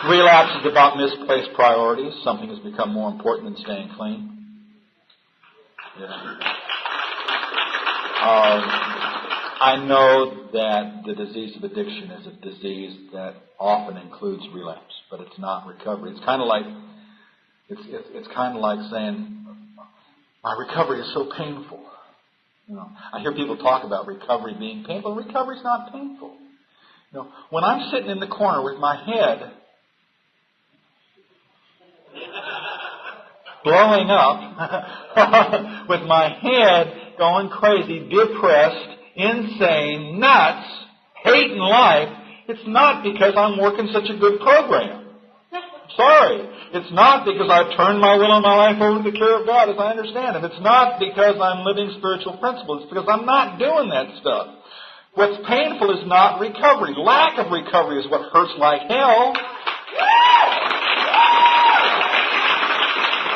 Relapse is about misplaced priorities. Something has become more important than staying clean. I know that the disease of addiction is a disease that often includes relapse, but it's not recovery. It's kind of like saying my recovery is so painful. I hear people talk about recovery being painful. Recovery's not painful. When I'm sitting in the corner with my head blowing up, with my head going crazy, depressed, insane, nuts, hating life, it's not because I'm working such a good program. Sorry. It's not because I've turned my will and my life over to the care of God as I understand it. It's not because I'm living spiritual principles. It's because I'm not doing that stuff. What's painful is not recovery. Lack of recovery is what hurts like hell.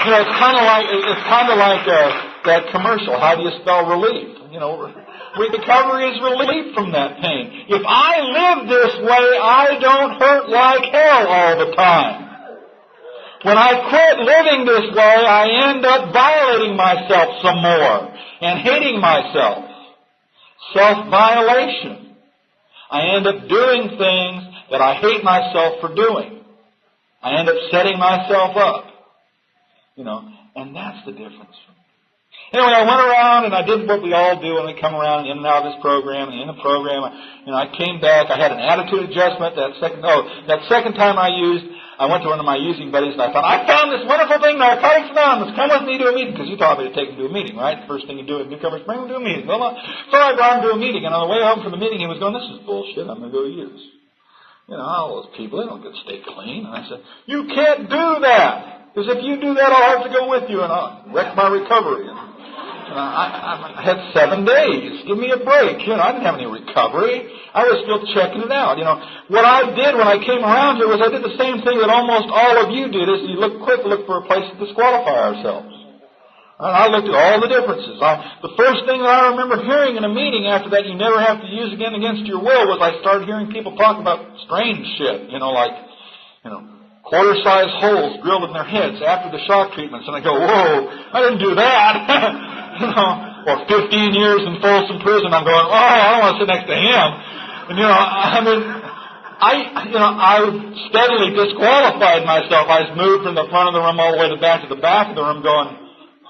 You know, it's kind of like that commercial. How do you spell relief? You know, recovery is relief from that pain. If I live this way, I don't hurt like hell all the time. When I quit living this way, I end up violating myself some more and hating myself. Self-violation. I end up doing things that I hate myself for doing. I end up setting myself up. You know, and that's the difference. Anyway, I went around and I did what we all do when we come around in and out of this program and in the program. You know, I came back. I had an attitude adjustment. That second time I went to one of my using buddies and I thought, I found this wonderful thing, Narcotics Anonymous. Come with me to a meeting, because you taught me to take him to a meeting, right? The first thing you do as newcomers, bring him to a meeting. So I brought him to a meeting, and on the way home from the meeting, he was going, this is bullshit. I'm going to go use. You know, all those people, they don't get to stay clean. And I said, you can't do that. Because if you do that, I'll have to go with you, and I'll wreck my recovery. And I had 7 days. Give me a break. You know, I didn't have any recovery. I was still checking it out. You know, what I did when I came around here was I did the same thing that almost all of you did, is you look for a place to disqualify ourselves. And I looked at all the differences. The first thing that I remember hearing in a meeting after that you never have to use again against your will was I started hearing people talk about strange shit. You know, like, you know, quarter-sized holes drilled in their heads after the shock treatments. And I go, whoa, I didn't do that. You know, or 15 years in Folsom Prison. I'm going, oh, I don't want to sit next to him. And, you know, I steadily disqualified myself. I was moved from the front of the room all the way to the back of the room going,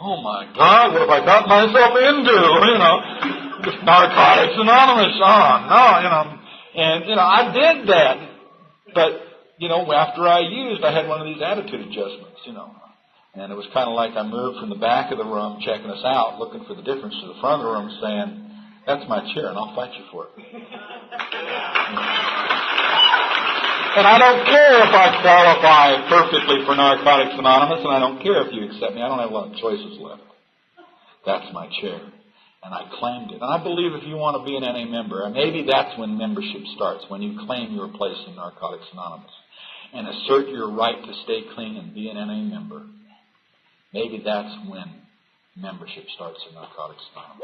oh my God, what have I got myself into? You know, just Narcotics Anonymous on. No, you know. And, you know, I did that. But, you know, after I used, I had one of these attitude adjustments, you know. And it was kind of like I moved from the back of the room, checking us out, looking for the difference, to the front of the room, saying, that's my chair, and I'll fight you for it. And I don't care if I qualify perfectly for Narcotics Anonymous, and I don't care if you accept me. I don't have a lot of choices left. That's my chair. And I claimed it. And I believe if you want to be an NA member, and maybe that's when membership starts, when you claim your place in Narcotics Anonymous and assert your right to stay clean and be an NA member. Maybe that's when membership starts in Narcotics Anonymous.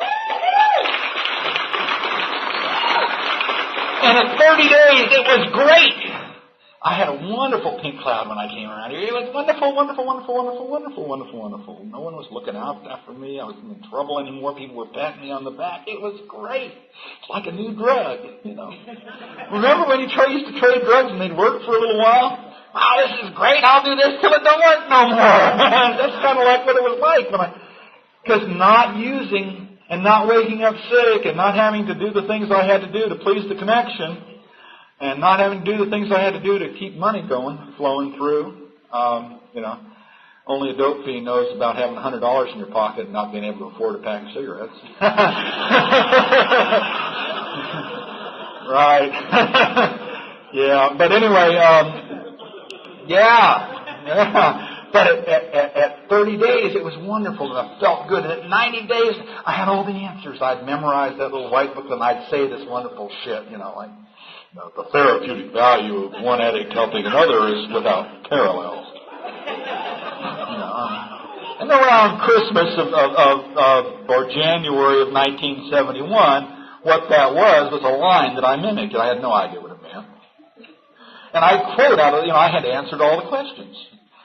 And at 30 days, it was great. I had a wonderful pink cloud when I came around here. It was wonderful, wonderful, wonderful, wonderful, wonderful, wonderful, wonderful. No one was looking out after me. I wasn't in trouble anymore. People were patting me on the back. It was great. It's like a new drug, you know. Remember when you used to trade drugs and they'd work for a little while? Oh, this is great. I'll do this till it don't work no more. That's kind of like what it was like. Because not using and not waking up sick and not having to do the things I had to do to please the connection and not having to do the things I had to do to keep money flowing through. You know, only a dope fiend knows about having $100 in your pocket and not being able to afford a pack of cigarettes. Right. Yeah. But anyway, yeah. But at 30 days, it was wonderful, and I felt good. And at 90 days, I had all the answers. I'd memorized that little white book, and I'd say this wonderful shit, you know, like, you know, the therapeutic value of one addict helping another is without parallel. You know, and around Christmas or January of 1971, what that was a line that I mimicked, and I had no idea what it meant. And I quote out of, you know, I had answered all the questions.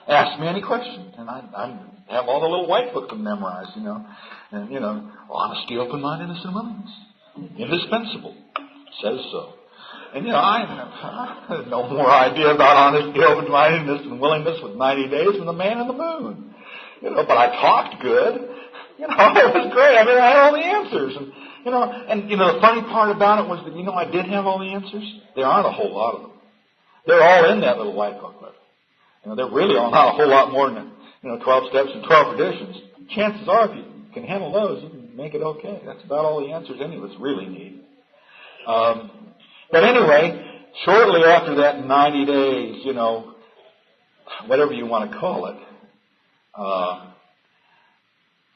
Ask me any question. And I have all the little white book memorized, you know. And, you know, honesty, open-mindedness, and willingness. Indispensable. Says so. And, you know, I had no more idea about honesty, open-mindedness, and willingness with 90 days than the man in the moon. You know, but I talked good. You know, it was great. I mean, I had all the answers. And, you know, the funny part about it was that, you know, I did have all the answers. There aren't a whole lot of them. They're all in that little white booklet. You know, they're really all not a whole lot more than, you know, 12 steps and 12 traditions. Chances are, if you can handle those, you can make it okay. That's about all the answers any of us really need. But anyway, shortly after that 90 days, you know, whatever you want to call it,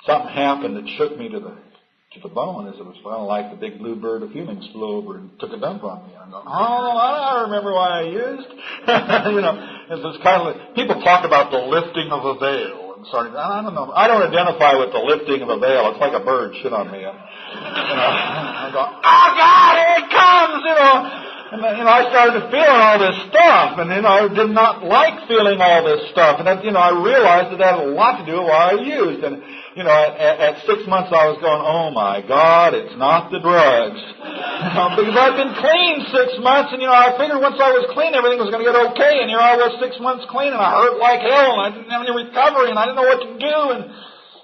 something happened that shook me to the bone. As it was like the big blue bird of feelings flew over and took a dump on me. I'm going, I remember why I used. It was kind of like, people talk about the lifting of a veil. I don't know. I don't identify with the lifting of a veil. It's like a bird shit on me. I go, oh God, here it comes, And I started feeling all this stuff, and I did not like feeling all this stuff, and I realized that had a lot to do with why I used, and at 6 months I was going, oh my God, it's not the drugs, because I'd been clean 6 months, and I figured once I was clean everything was going to get okay, and here I was 6 months clean, and I hurt like hell, and I didn't have any recovery, and I didn't know what to do, and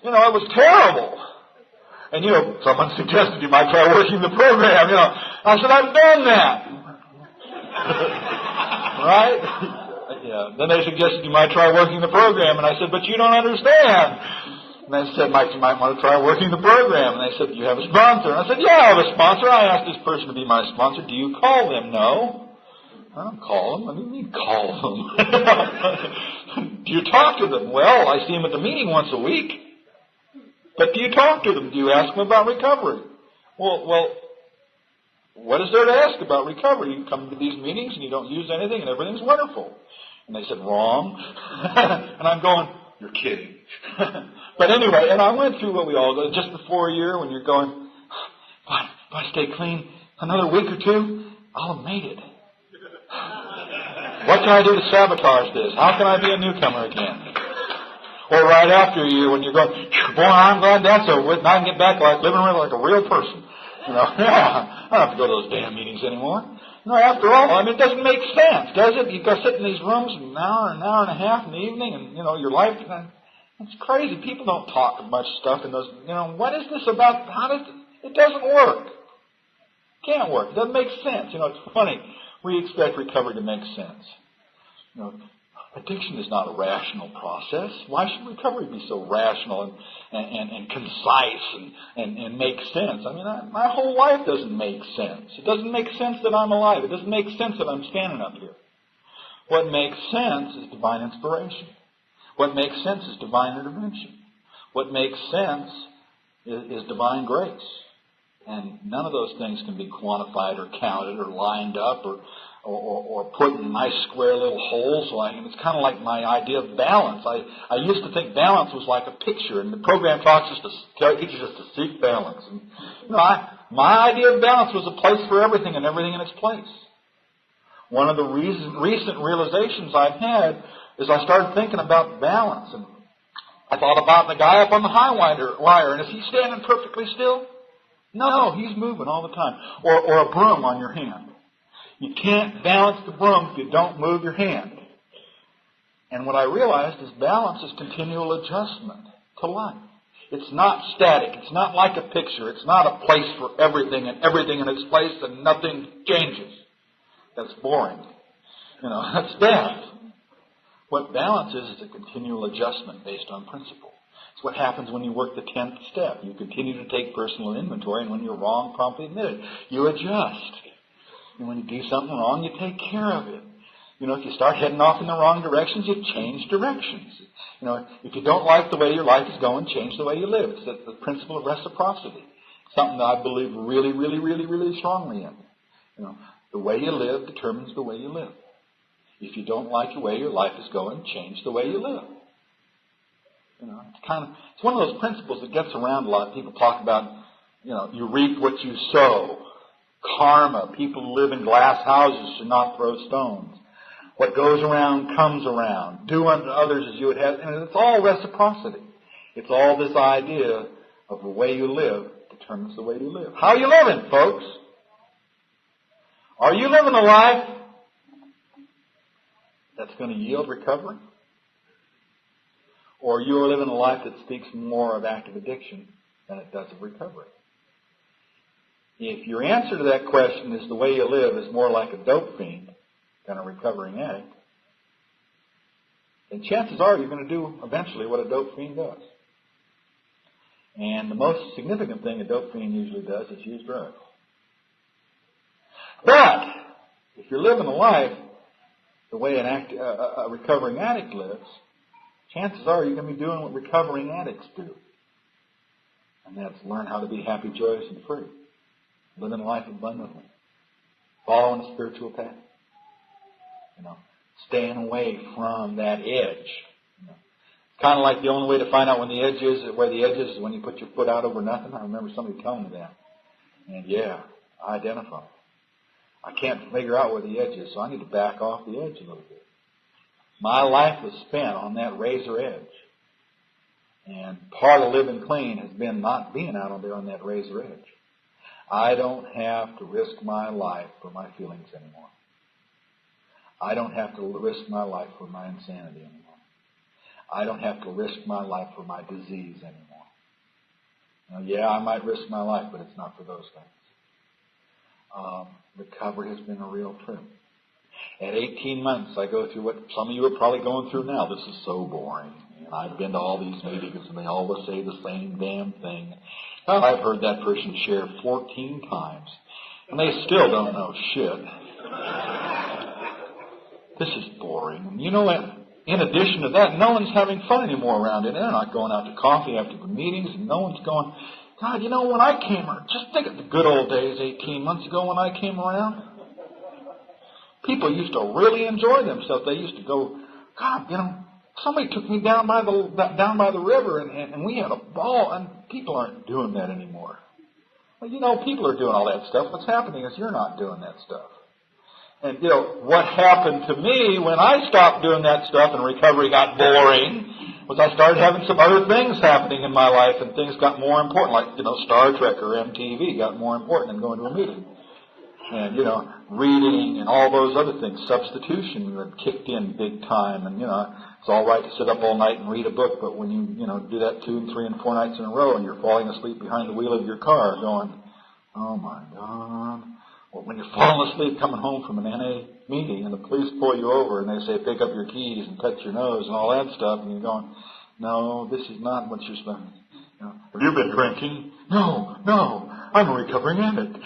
it was terrible. And someone suggested you might try working the program. I said I've done that. Right? Yeah. Then they suggested you might try working the program, and I said, but you don't understand. And they said, Mike, you might want to try working the program. And they said, do you have a sponsor? And I said, yeah, I have a sponsor. I asked this person to be my sponsor. Do you call them? No. I don't call them. What do you mean call them? Do you talk to them? Well, I see them at the meeting once a week. But do you talk to them? Do you ask them about recovery? Well, what is there to ask about recovery? You come to these meetings and you don't use anything and everything's wonderful. And they said, wrong. And I'm going, you're kidding. But anyway, and I went through what we all go, just before a year when you're going, if I stay clean another week or two, I'll have made it. What can I do to sabotage this? How can I be a newcomer again? Or right after a year when you're going, boy, I'm glad that's over with, and I can get back living around like a real person. I don't have to go to those damn meetings anymore. After all, it doesn't make sense, does it? You go sit in these rooms an hour and a half in the evening, and, your life, it's crazy. People don't talk much stuff in those, what is this about? It doesn't work. Can't work. It doesn't make sense. It's funny. We expect recovery to make sense. Addiction is not a rational process. Why should recovery be so rational and concise and make sense? My whole life doesn't make sense. It doesn't make sense that I'm alive. It doesn't make sense that I'm standing up here. What makes sense is divine inspiration. What makes sense is divine intervention. What makes sense is divine grace. And none of those things can be quantified or counted or lined up or put in nice square little holes. It's kind of like my idea of balance. I used to think balance was like a picture, and the program teaches us to seek balance. And my idea of balance was a place for everything and everything in its place. One of the recent realizations I've had is I started thinking about balance, and I thought about the guy up on the high wire, and is he standing perfectly still? No, he's moving all the time. Or a broom on your hand. You can't balance the broom if you don't move your hand. And what I realized is balance is continual adjustment to life. It's not static. It's not like a picture. It's not a place for everything and everything in its place and nothing changes. That's boring. That's death. What balance is a continual adjustment based on principle. It's what happens when you work the 10th step. You continue to take personal inventory, and when you're wrong, promptly admit it. You adjust. And when you do something wrong, you take care of it. If you start heading off in the wrong directions, you change directions. If you don't like the way your life is going, change the way you live. It's the principle of reciprocity. Something that I believe really, really, really, really strongly in. The way you live determines the way you live. If you don't like the way your life is going, change the way you live. It's one of those principles that gets around a lot. People talk about, you reap what you sow. Karma. People who live in glass houses should not throw stones. What goes around comes around. Do unto others as you would have. And it's all reciprocity. It's all this idea of the way you live determines the way you live. How are you living, folks? Are you living a life that's going to yield recovery? Or you are living a life that speaks more of active addiction than it does of recovery? If your answer to that question is the way you live is more like a dope fiend than a recovering addict, then chances are you're going to do eventually what a dope fiend does. And the most significant thing a dope fiend usually does is use drugs. But if you're living a life the way a recovering addict lives, chances are you're going to be doing what recovering addicts do. And that's learn how to be happy, joyous, and free. Living life abundantly. Following a spiritual path. Staying away from that edge. It's kind of like the only way to find out when the edge is, where the edge is when you put your foot out over nothing. I remember somebody telling me that. And yeah, I identify. I can't figure out where the edge is, so I need to back off the edge a little bit. My life was spent on that razor edge. And part of living clean has been not being out on there on that razor edge. I don't have to risk my life for my feelings anymore. I don't have to risk my life for my insanity anymore. I don't have to risk my life for my disease anymore. Yeah, I might risk my life, but it's not for those things. Recovery has been a real trip. At 18 months, I go through what some of you are probably going through now. This is so boring. And I've been to all these meetings, and they always say the same damn thing. I've heard that person share 14 times, and they still don't know shit. This is boring. And in addition to that, no one's having fun anymore around it. They're not going out to coffee after the meetings, and no one's going, God, when I came around, just think of the good old days 18 months ago when I came around. People used to really enjoy themselves. They used to go, God, somebody took me down by the river, and we had a ball, and people aren't doing that anymore. Well, people are doing all that stuff. What's happening is you're not doing that stuff. And, what happened to me when I stopped doing that stuff and recovery got boring was I started having some other things happening in my life, and things got more important, like, Star Trek or MTV got more important than going to a meeting. And, reading and all those other things. Substitution had kicked in big time. And, it's all right to sit up all night and read a book, but when you, do that 2 and 3 and 4 nights in a row and you're falling asleep behind the wheel of your car going, oh my God. Well, when you're falling asleep coming home from an NA meeting and the police pull you over and they say pick up your keys and touch your nose and all that stuff, and you're going, no, this is not what you're supposed to. Have you been drinking? No, I'm a recovering addict.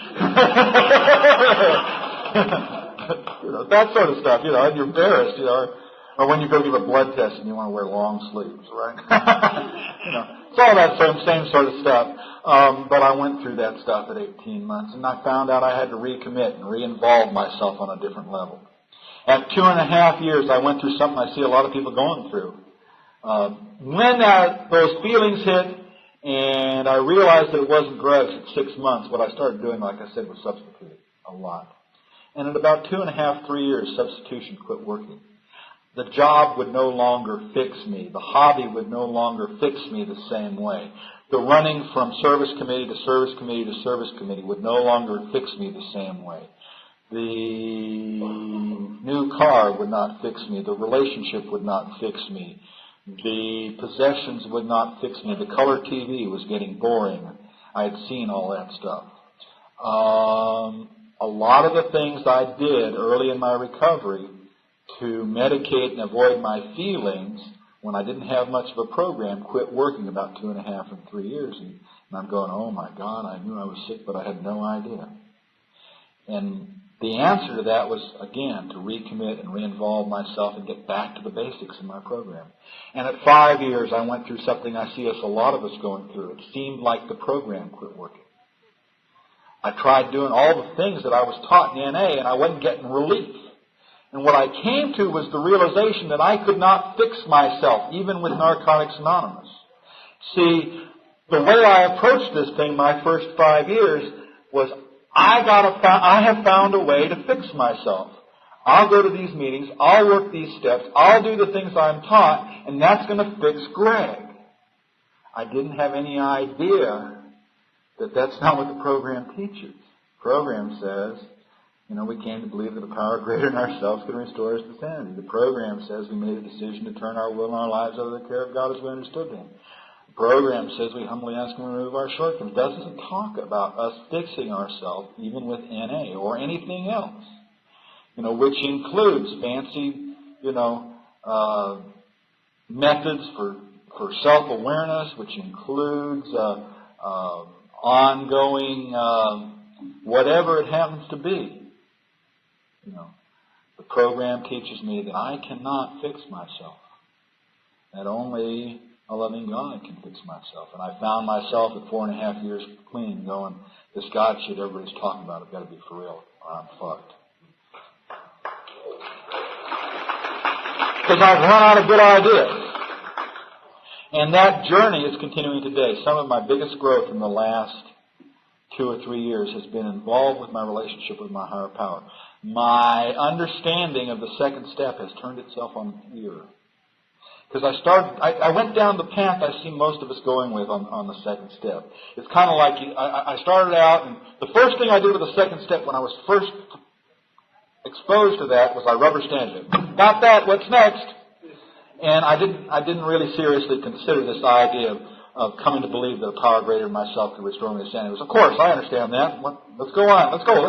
That sort of stuff, and you're embarrassed, or when you go give a blood test and you want to wear long sleeves, right? It's all that same sort of stuff. But I went through that stuff at 18 months, and I found out I had to recommit and re-involve myself on a different level. At 2.5 years, I went through something I see a lot of people going through. When those feelings hit, and I realized that it wasn't drugs at 6 months, what I started doing, like I said, was substituting a lot. And at about 2.5, 3 years, substitution quit working. The job would no longer fix me. The hobby would no longer fix me the same way. The running from service committee to service committee to service committee would no longer fix me the same way. The new car would not fix me. The relationship would not fix me. The possessions would not fix me. The color TV was getting boring. I had seen all that stuff. A lot of the things I did early in my recovery to medicate and avoid my feelings when I didn't have much of a program quit working about 2.5 and 3 years. And I'm going, oh my God, I knew I was sick, but I had no idea. And the answer to that was, again, to recommit and re-involve myself and get back to the basics in my program. And at 5 years, I went through something I see a lot of us going through. It seemed like the program quit working. I tried doing all the things that I was taught in NA, and I wasn't getting relief. And what I came to was the realization that I could not fix myself, even with Narcotics Anonymous. See, the way I approached this thing my first 5 years was, I have found a way to fix myself. I'll go to these meetings, I'll work these steps, I'll do the things I'm taught, and that's going to fix Greg. I didn't have any idea that that's not what the program teaches. The program says, we came to believe that a power greater than ourselves can restore us to sanity. The program says we made a decision to turn our will and our lives over to the care of God as we understood Him. The program says we humbly ask Him to remove our shortcomings. It doesn't talk about us fixing ourselves, even with NA or anything else, which includes fancy, methods for self-awareness, which includes ongoing whatever it happens to be. The program teaches me that I cannot fix myself, that only a loving God can fix myself. And I found myself at 4.5 years clean going, this God shit everybody's talking about, it's got to be for real, or I'm fucked. Because I've run out of good ideas. And that journey is continuing today. Some of my biggest growth in the last 2 or 3 years has been involved with my relationship with my higher power. My understanding of the second step has turned itself on its ear. Because I went down the path I see most of us going with on the second step. It's kind of like I started out, and the first thing I did with the second step when I was first exposed to that was I rubber stamped it. Got that, what's next? And I didn't really seriously consider this idea of coming to believe that a power greater than myself could restore me to sanity. It was, of course, I understand that. Let's go on. Let's go. I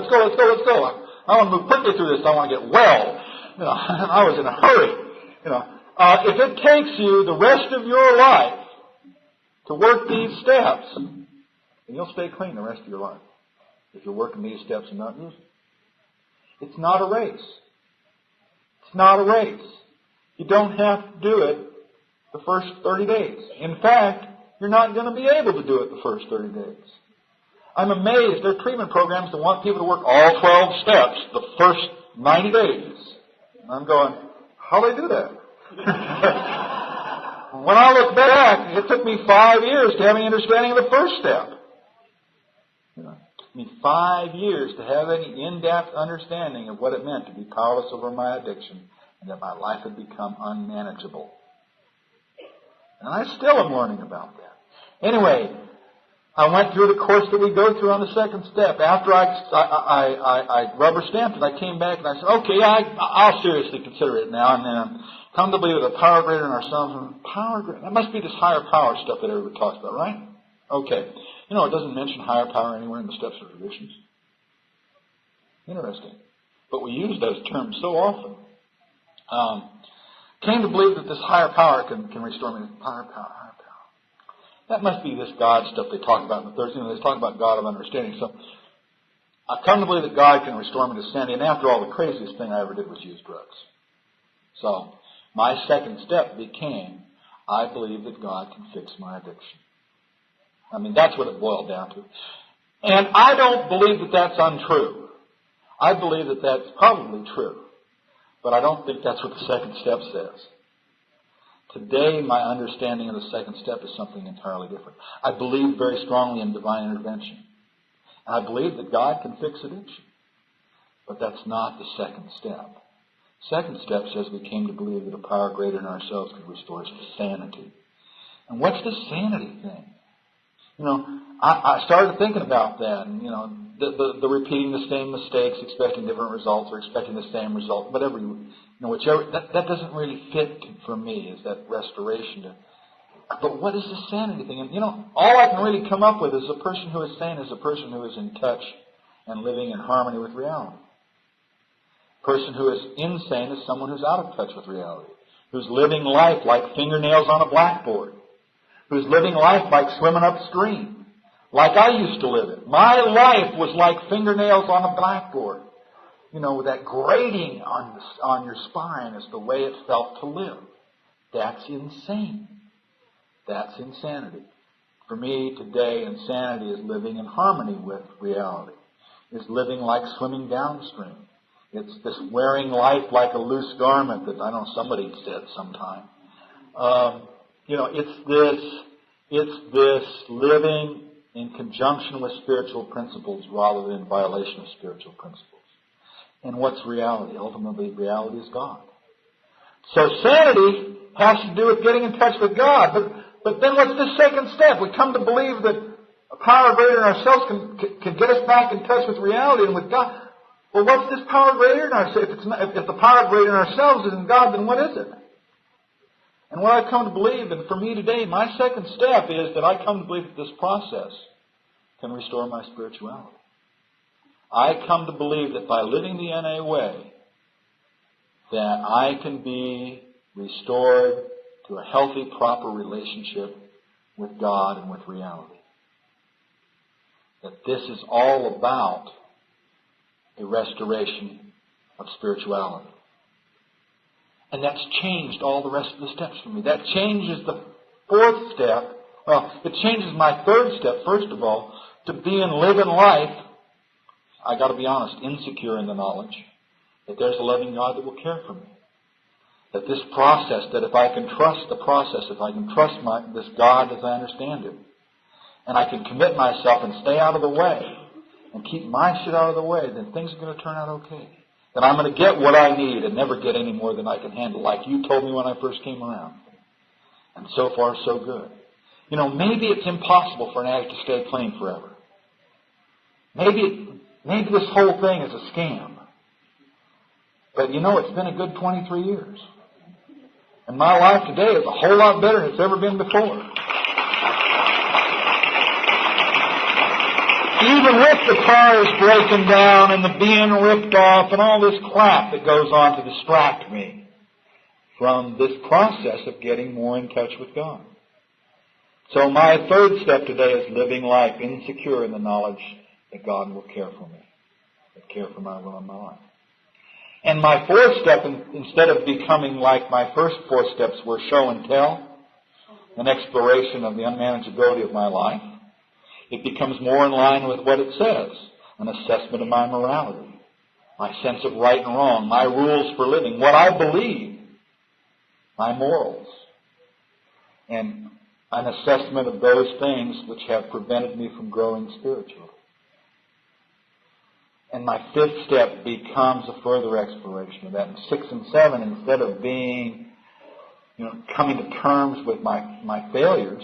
want to move quickly through this. I want to get well. I was in a hurry. If it takes you the rest of your life to work these steps, then you'll stay clean the rest of your life. If you're working these steps and not using it. It's not a race. It's not a race. You don't have to do it the first 30 days. In fact, you're not going to be able to do it the first 30 days. I'm amazed. There are treatment programs that want people to work all 12 steps the first 90 days. And I'm going, how do they do that? When I look back, it took me 5 years to have any understanding of the first step. It took me 5 years to have any in-depth understanding of what it meant to be powerless over my addiction and that my life had become unmanageable. And I still am learning about that. Anyway, I went through the course that we go through on the second step. After I rubber stamped it, I came back and I said, okay, I'll seriously consider it now. And then come to believe that a power greater than ourselves, that must be this higher power stuff that everybody talks about, right? Okay. It doesn't mention higher power anywhere in the steps or traditions. Interesting. But we use those terms so often. Came to believe that this higher power can restore me. Higher power. That must be this God stuff they talk about in the Thursday. They talk about God of understanding. So I've come to believe that God can restore me to sanity. And after all, the craziest thing I ever did was use drugs. So my second step became, I believe that God can fix my addiction. I mean, that's what it boiled down to. And I don't believe that that's untrue. I believe that that's probably true. But I don't think that's what the second step says. Today, my understanding of the second step is something entirely different. I believe very strongly in divine intervention. And I believe that God can fix addiction. But that's not the second step. Second step says we came to believe that a power greater than ourselves could restore us to sanity. And what's the sanity thing? I started thinking about that. And, the repeating the same mistakes, expecting different results, or expecting the same result, whatever whichever, that doesn't really fit for me, is that restoration. But what is the sanity thing? And, all I can really come up with is a person who is sane is a person who is in touch and living in harmony with reality. A person who is insane is someone who's out of touch with reality, who's living life like fingernails on a blackboard, who's living life like swimming upstream, like I used to live it. My life was like fingernails on a blackboard. With that grating on your spine is the way it felt to live. That's insane. That's insanity. For me, today, insanity is living in harmony with reality. It's living like swimming downstream. It's this wearing life like a loose garment that I know somebody said sometime. It's this living in conjunction with spiritual principles rather than in violation of spiritual principles. And what's reality? Ultimately, reality is God. So sanity has to do with getting in touch with God. But then what's the second step? We come to believe that a power greater than ourselves can get us back in touch with reality and with God. Well, what's this power greater than ourselves? If the power greater than ourselves isn't God, then what is it? And what I've come to believe, and for me today, my second step is that I come to believe that this process can restore my spirituality. I come to believe that by living the NA way, that I can be restored to a healthy, proper relationship with God and with reality. That this is all about a restoration of spirituality. And that's changed all the rest of the steps for me. That changes the fourth step. Well, it changes my third step, first of all, to be and live in life, I got to be honest, insecure in the knowledge that there's a loving God that will care for me. That this process, that if I can trust the process, if I can trust this God as I understand Him, and I can commit myself and stay out of the way, and keep my shit out of the way, then things are going to turn out okay. Then I'm going to get what I need and never get any more than I can handle, like you told me when I first came around. And so far, so good. You know, maybe it's impossible for an addict to stay clean forever. Maybe this whole thing is a scam. But you know, it's been a good 23 years. And my life today is a whole lot better than it's ever been before. Even with the cars breaking down and the being ripped off and all this crap that goes on to distract me from this process of getting more in touch with God. So my third step today is living life insecure in the knowledge that God will care for me, will care for my will and my life. And my fourth step, instead of becoming like my first four steps were show and tell, an exploration of the unmanageability of my life, it becomes more in line with what it says, an assessment of my morality, my sense of right and wrong, my rules for living, what I believe, my morals, and an assessment of those things which have prevented me from growing spiritually. And my fifth step becomes a further exploration of that. And 6 and 7, instead of being, coming to terms with my failures,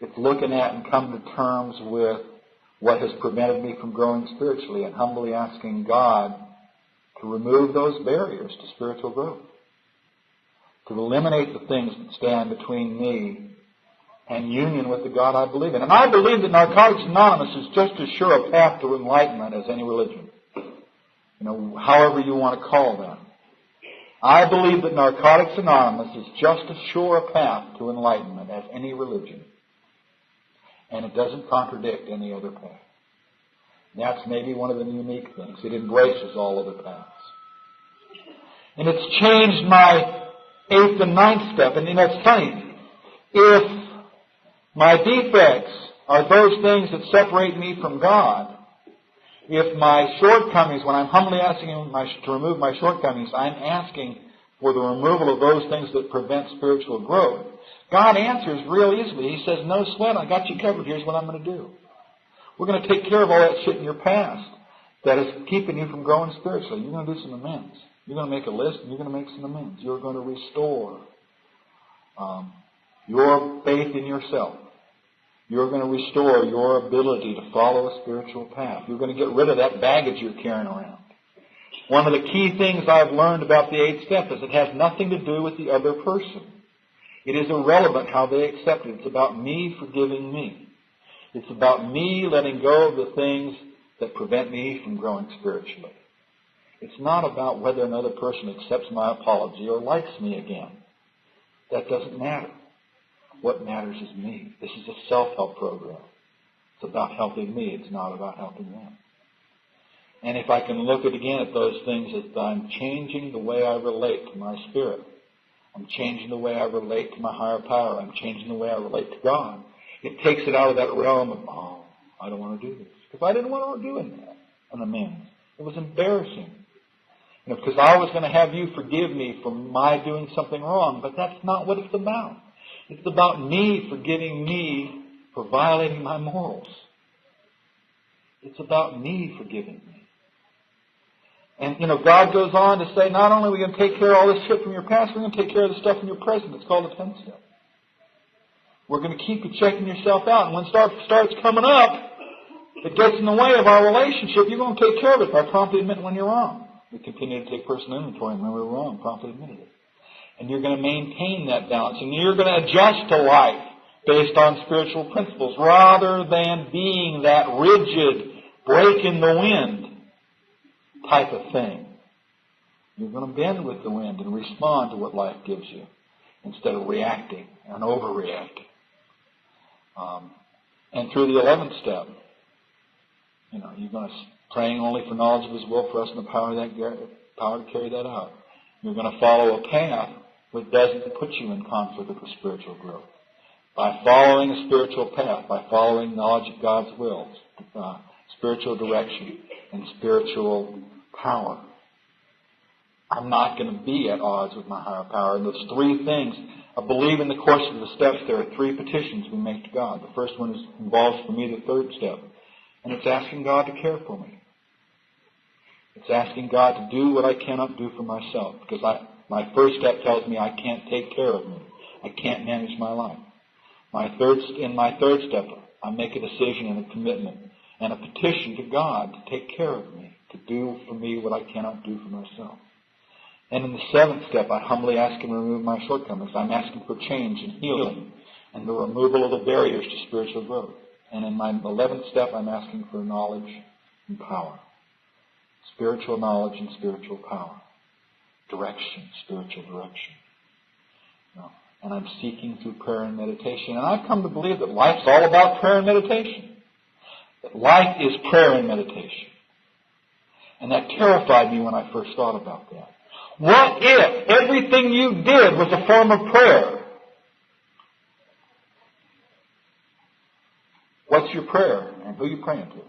it's looking at and coming to terms with what has prevented me from growing spiritually and humbly asking God to remove those barriers to spiritual growth, to eliminate the things that stand between me and union with the God I believe in. And I believe that Narcotics Anonymous is just as sure a path to enlightenment as any religion. However you want to call them. I believe that Narcotics Anonymous is just as sure a path to enlightenment as any religion. And it doesn't contradict any other path. That's maybe one of the unique things. It embraces all other paths. And it's changed my 8th and 9th step. And it's funny. If my defects are those things that separate me from God, if my shortcomings, when I'm humbly asking Him to remove my shortcomings, I'm asking for the removal of those things that prevent spiritual growth, God answers real easily. He says, no sweat, I got you covered. Here's what I'm going to do. We're going to take care of all that shit in your past that is keeping you from growing spiritually. You're going to do some amends. You're going to make a list and you're going to make some amends. You're going to restore your faith in yourself. You're going to restore your ability to follow a spiritual path. You're going to get rid of that baggage you're carrying around. One of the key things I've learned about the 8th step is it has nothing to do with the other person. It is irrelevant how they accept it. It's about me forgiving me. It's about me letting go of the things that prevent me from growing spiritually. It's not about whether another person accepts my apology or likes me again. That doesn't matter. What matters is me. This is a self-help program. It's about helping me. It's not about helping them. And if I can look again at those things as I'm changing the way I relate to my spirit, I'm changing the way I relate to my higher power, I'm changing the way I relate to God, it takes it out of that realm of, I don't want to do this. Because I didn't want to do an amends. It was embarrassing. Because I was going to have you forgive me for my doing something wrong, but that's not what it's about. It's about me forgiving me for violating my morals. It's about me forgiving me. And, God goes on to say, not only are we going to take care of all this shit from your past, we're going to take care of the stuff in your present. It's called the 10th step. We're going to keep you checking yourself out. And when stuff starts coming up, it gets in the way of our relationship, you're going to take care of it by promptly admitting when you're wrong. We continue to take personal inventory and when we're wrong, promptly admitting it. And you're going to maintain that balance. And you're going to adjust to life based on spiritual principles rather than being that rigid, break in the wind type of thing. You're going to bend with the wind and respond to what life gives you instead of reacting and overreacting. And through the 11th step, you're going to praying only for knowledge of His will for us and the power to carry that out. You're going to follow a path which doesn't put you in conflict with spiritual growth. By following a spiritual path, by following knowledge of God's will, spiritual direction, and spiritual power, I'm not going to be at odds with my higher power. And those three things, I believe in the course of the steps there are three petitions we make to God. The first one involves for me the third step. And it's asking God to care for me. It's asking God to do what I cannot do for myself. Because my first step tells me I can't take care of me. I can't manage my life. In my third step, I make a decision and a commitment and a petition to God to take care of me, to do for me what I cannot do for myself. And in the seventh step, I humbly ask Him to remove my shortcomings. I'm asking for change and healing and the removal of the barriers to spiritual growth. And in my 11th step, I'm asking for knowledge and power. Spiritual knowledge and spiritual power. Direction, spiritual direction. And I'm seeking through prayer and meditation. And I've come to believe that life's all about prayer and meditation. That life is prayer and meditation. And that terrified me when I first thought about that. What if everything you did was a form of prayer? What's your prayer and who are you praying to?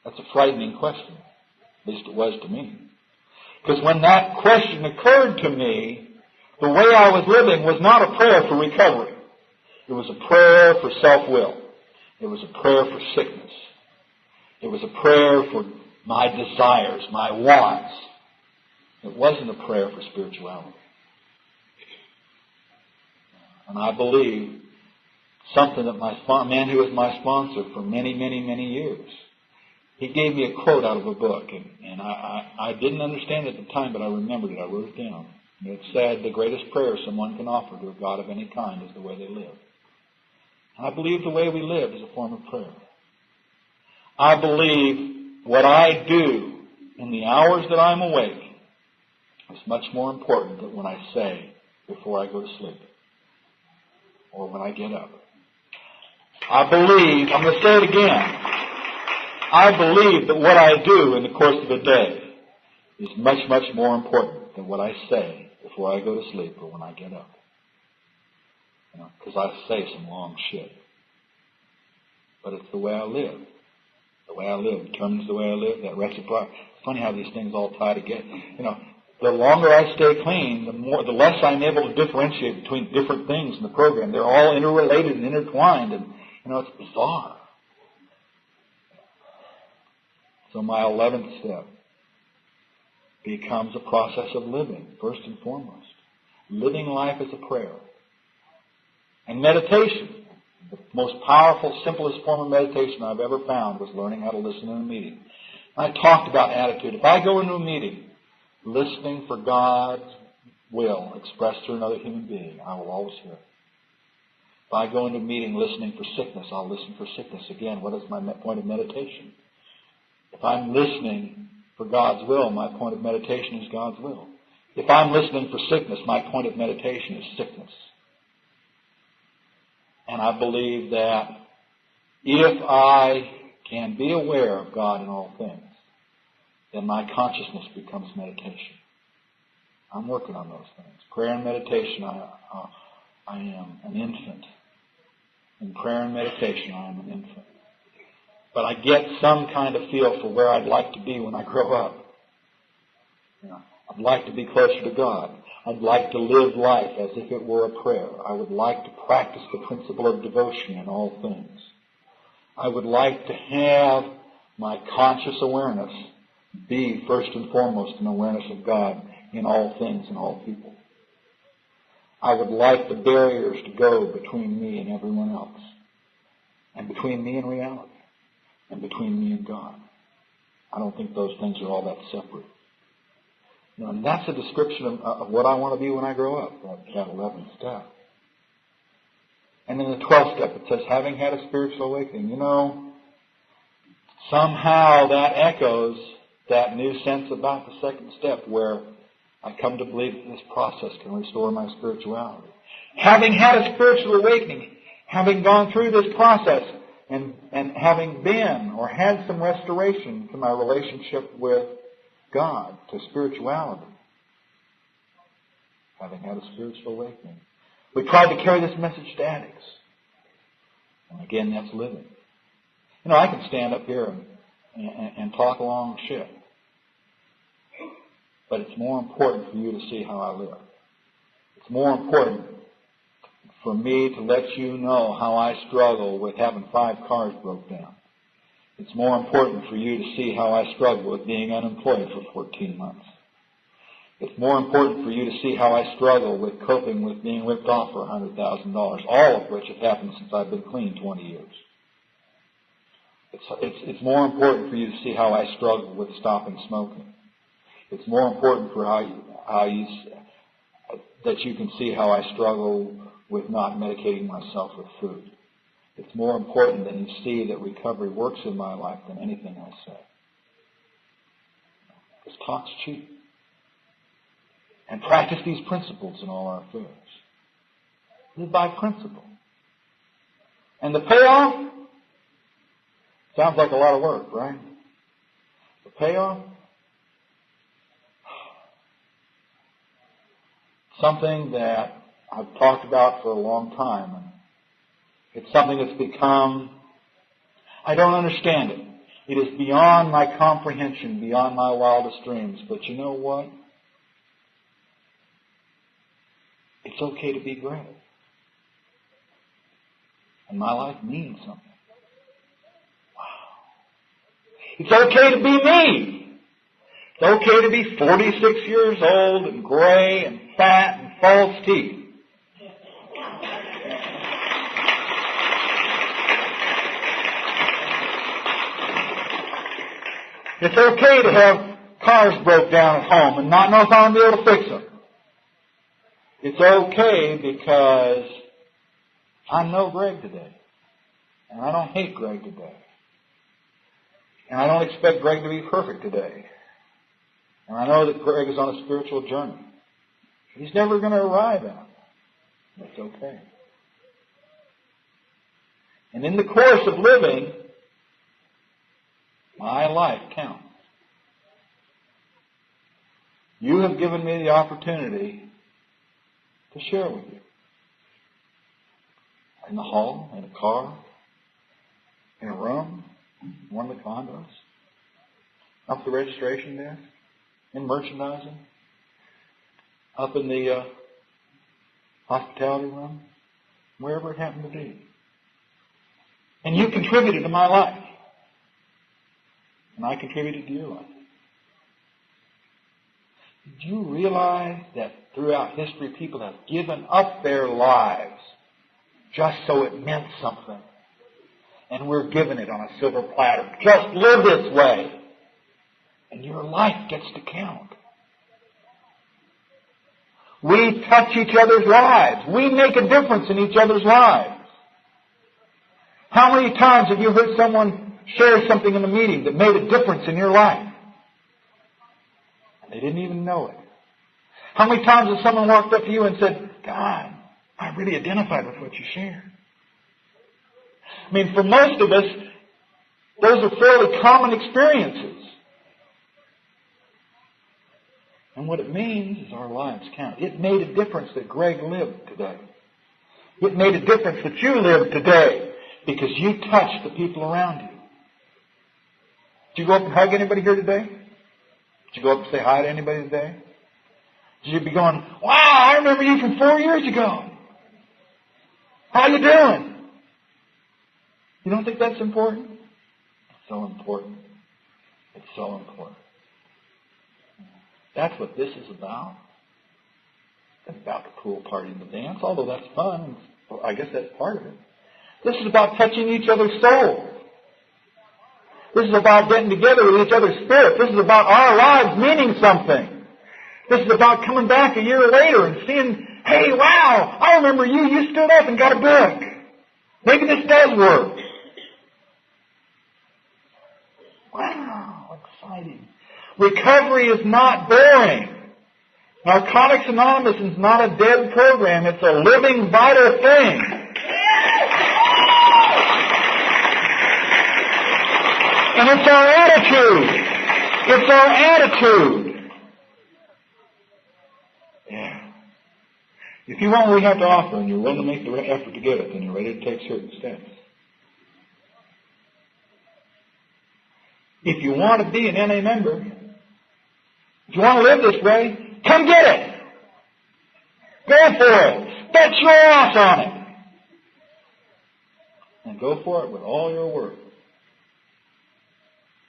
That's a frightening question. At least it was to me. Because when that question occurred to me, the way I was living was not a prayer for recovery. It was a prayer for self-will. It was a prayer for sickness. It was a prayer for my desires, my wants. It wasn't a prayer for spirituality. And I believe something that my man who was my sponsor for many, many, many years, he gave me a quote out of a book, and I didn't understand it at the time, but I remembered it. I wrote it down. And it said, the greatest prayer someone can offer to a God of any kind is the way they live. And I believe the way we live is a form of prayer. I believe what I do in the hours that I'm awake is much more important than what I say before I go to sleep or when I get up. I believe, I'm going to say it again, I believe that what I do in the course of the day is much, much more important than what I say before I go to sleep or when I get up. Because I say some long shit. But it's the way I live. The way I live determines the way I live. That reciprocity. It's funny how these things all tie together. The longer I stay clean, the less I'm able to differentiate between different things in the program. They're all interrelated and intertwined, and it's bizarre. So my 11th step becomes a process of living, first and foremost. Living life as a prayer. And meditation. The most powerful, simplest form of meditation I've ever found was learning how to listen in a meeting. I talked about attitude. If I go into a meeting listening for God's will expressed through another human being, I will always hear it. If I go into a meeting listening for sickness, I'll listen for sickness. Again, what is my point of meditation? If I'm listening for God's will, my point of meditation is God's will. If I'm listening for sickness, my point of meditation is sickness. And I believe that if I can be aware of God in all things, then my consciousness becomes meditation. I'm working on those things. Prayer and meditation, I am an infant. In prayer and meditation, I am an infant. But I get some kind of feel for where I'd like to be when I grow up. I'd like to be closer to God. I'd like to live life as if it were a prayer. I would like to practice the principle of devotion in all things. I would like to have my conscious awareness be first and foremost an awareness of God in all things and all people. I would like the barriers to go between me and everyone else, and between me and reality, and between me and God. I don't think those things are all that separate. And that's a description of what I want to be when I grow up, that 11th step. And in the 12th step, it says, having had a spiritual awakening. Somehow that echoes that new sense about the second step, where I come to believe that this process can restore my spirituality. Having had a spiritual awakening, having gone through this process, and having been or had some restoration to my relationship with God, to spirituality, having had a spiritual awakening. We tried to carry this message to addicts. And again, that's living. You know, I can stand up here and talk a long shit. But it's more important for you to see how I live. It's more important for me to let you know how I struggle with having 5 cars broke down. It's more important for you to see how I struggle with being unemployed for 14 months. It's more important for you to see how I struggle with coping with being ripped off for $100,000, all of which have happened since I've been clean 20 years. It's more important for you to see how I struggle with stopping smoking. It's more important for that you can see how I struggle with not medicating myself with food. It's more important that you see that recovery works in my life than anything I say. Because talk's cheap. And practice these principles in all our affairs. Live by principle. And the payoff sounds like a lot of work, right? The payoff? Something that I've talked about for a long time. And it's something that's become, I don't understand it. It is beyond my comprehension, beyond my wildest dreams. But you know what? It's okay to be great. And my life means something. Wow. It's okay to be me. It's okay to be 46 years old and gray and fat and false teeth. It's okay to have cars broke down at home and not know if I'm going to be able to fix them. It's okay because I know Greg today. And I don't hate Greg today. And I don't expect Greg to be perfect today. And I know that Greg is on a spiritual journey. He's never going to arrive at it. That's okay. And in the course of living, my life counts. You have given me the opportunity to share with you. In the hall, in a car, in a room, in one of the condos, up the registration desk, in merchandising, up in the hospitality room, wherever it happened to be. And you contributed to my life. And I contributed to your life. Did you realize that throughout history people have given up their lives just so it meant something? And we're given it on a silver platter. Just live this way. And your life gets to count. We touch each other's lives. We make a difference in each other's lives. How many times have you heard someone share something in a meeting that made a difference in your life? They didn't even know it. How many times has someone walked up to you and said, God, I really identified with what you shared? I mean, for most of us, those are fairly common experiences. And what it means is our lives count. It made a difference that Greg lived today. It made a difference that you live today because you touched the people around you. Did you go up and hug anybody here today? Did you go up and say hi to anybody today? Did you be going, wow, I remember you from 4 years ago. How you doing? You don't think that's important? It's so important. It's so important. That's what this is about. It's about the pool party and the dance, although that's fun. I guess that's part of it. This is about touching each other's souls. This is about getting together with each other's spirit. This is about our lives meaning something. This is about coming back a year later and seeing, hey, wow, I remember you. You stood up and got a book. Maybe this does work. Wow, exciting. Recovery is not boring. Narcotics Anonymous is not a dead program. It's a living, vital thing. And it's our attitude. It's our attitude. Yeah. If you want what we have to offer and you're willing to make the effort to give it, then you're ready to take certain steps. If you want to be an NA member, if you want to live this way, come get it. Go for it. Bet your ass on it. And go for it with all your worth.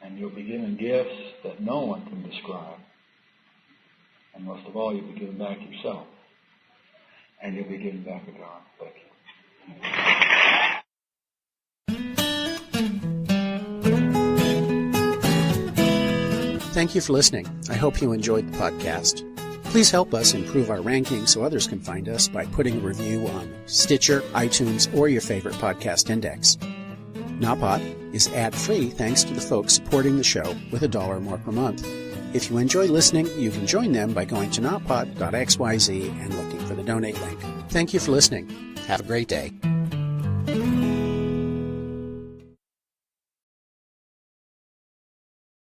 And you'll be given gifts that no one can describe. And most of all, you'll be given back yourself. And you'll be given back to God. Thank you. Thank you for listening. I hope you enjoyed the podcast. Please help us improve our ranking so others can find us by putting a review on Stitcher, iTunes, or your favorite podcast index. Nawpod is ad-free thanks to the folks supporting the show with $1 more per month. If you enjoy listening, you can join them by going to nawpod.xyz and looking for the donate link. Thank you for listening. Have a great day.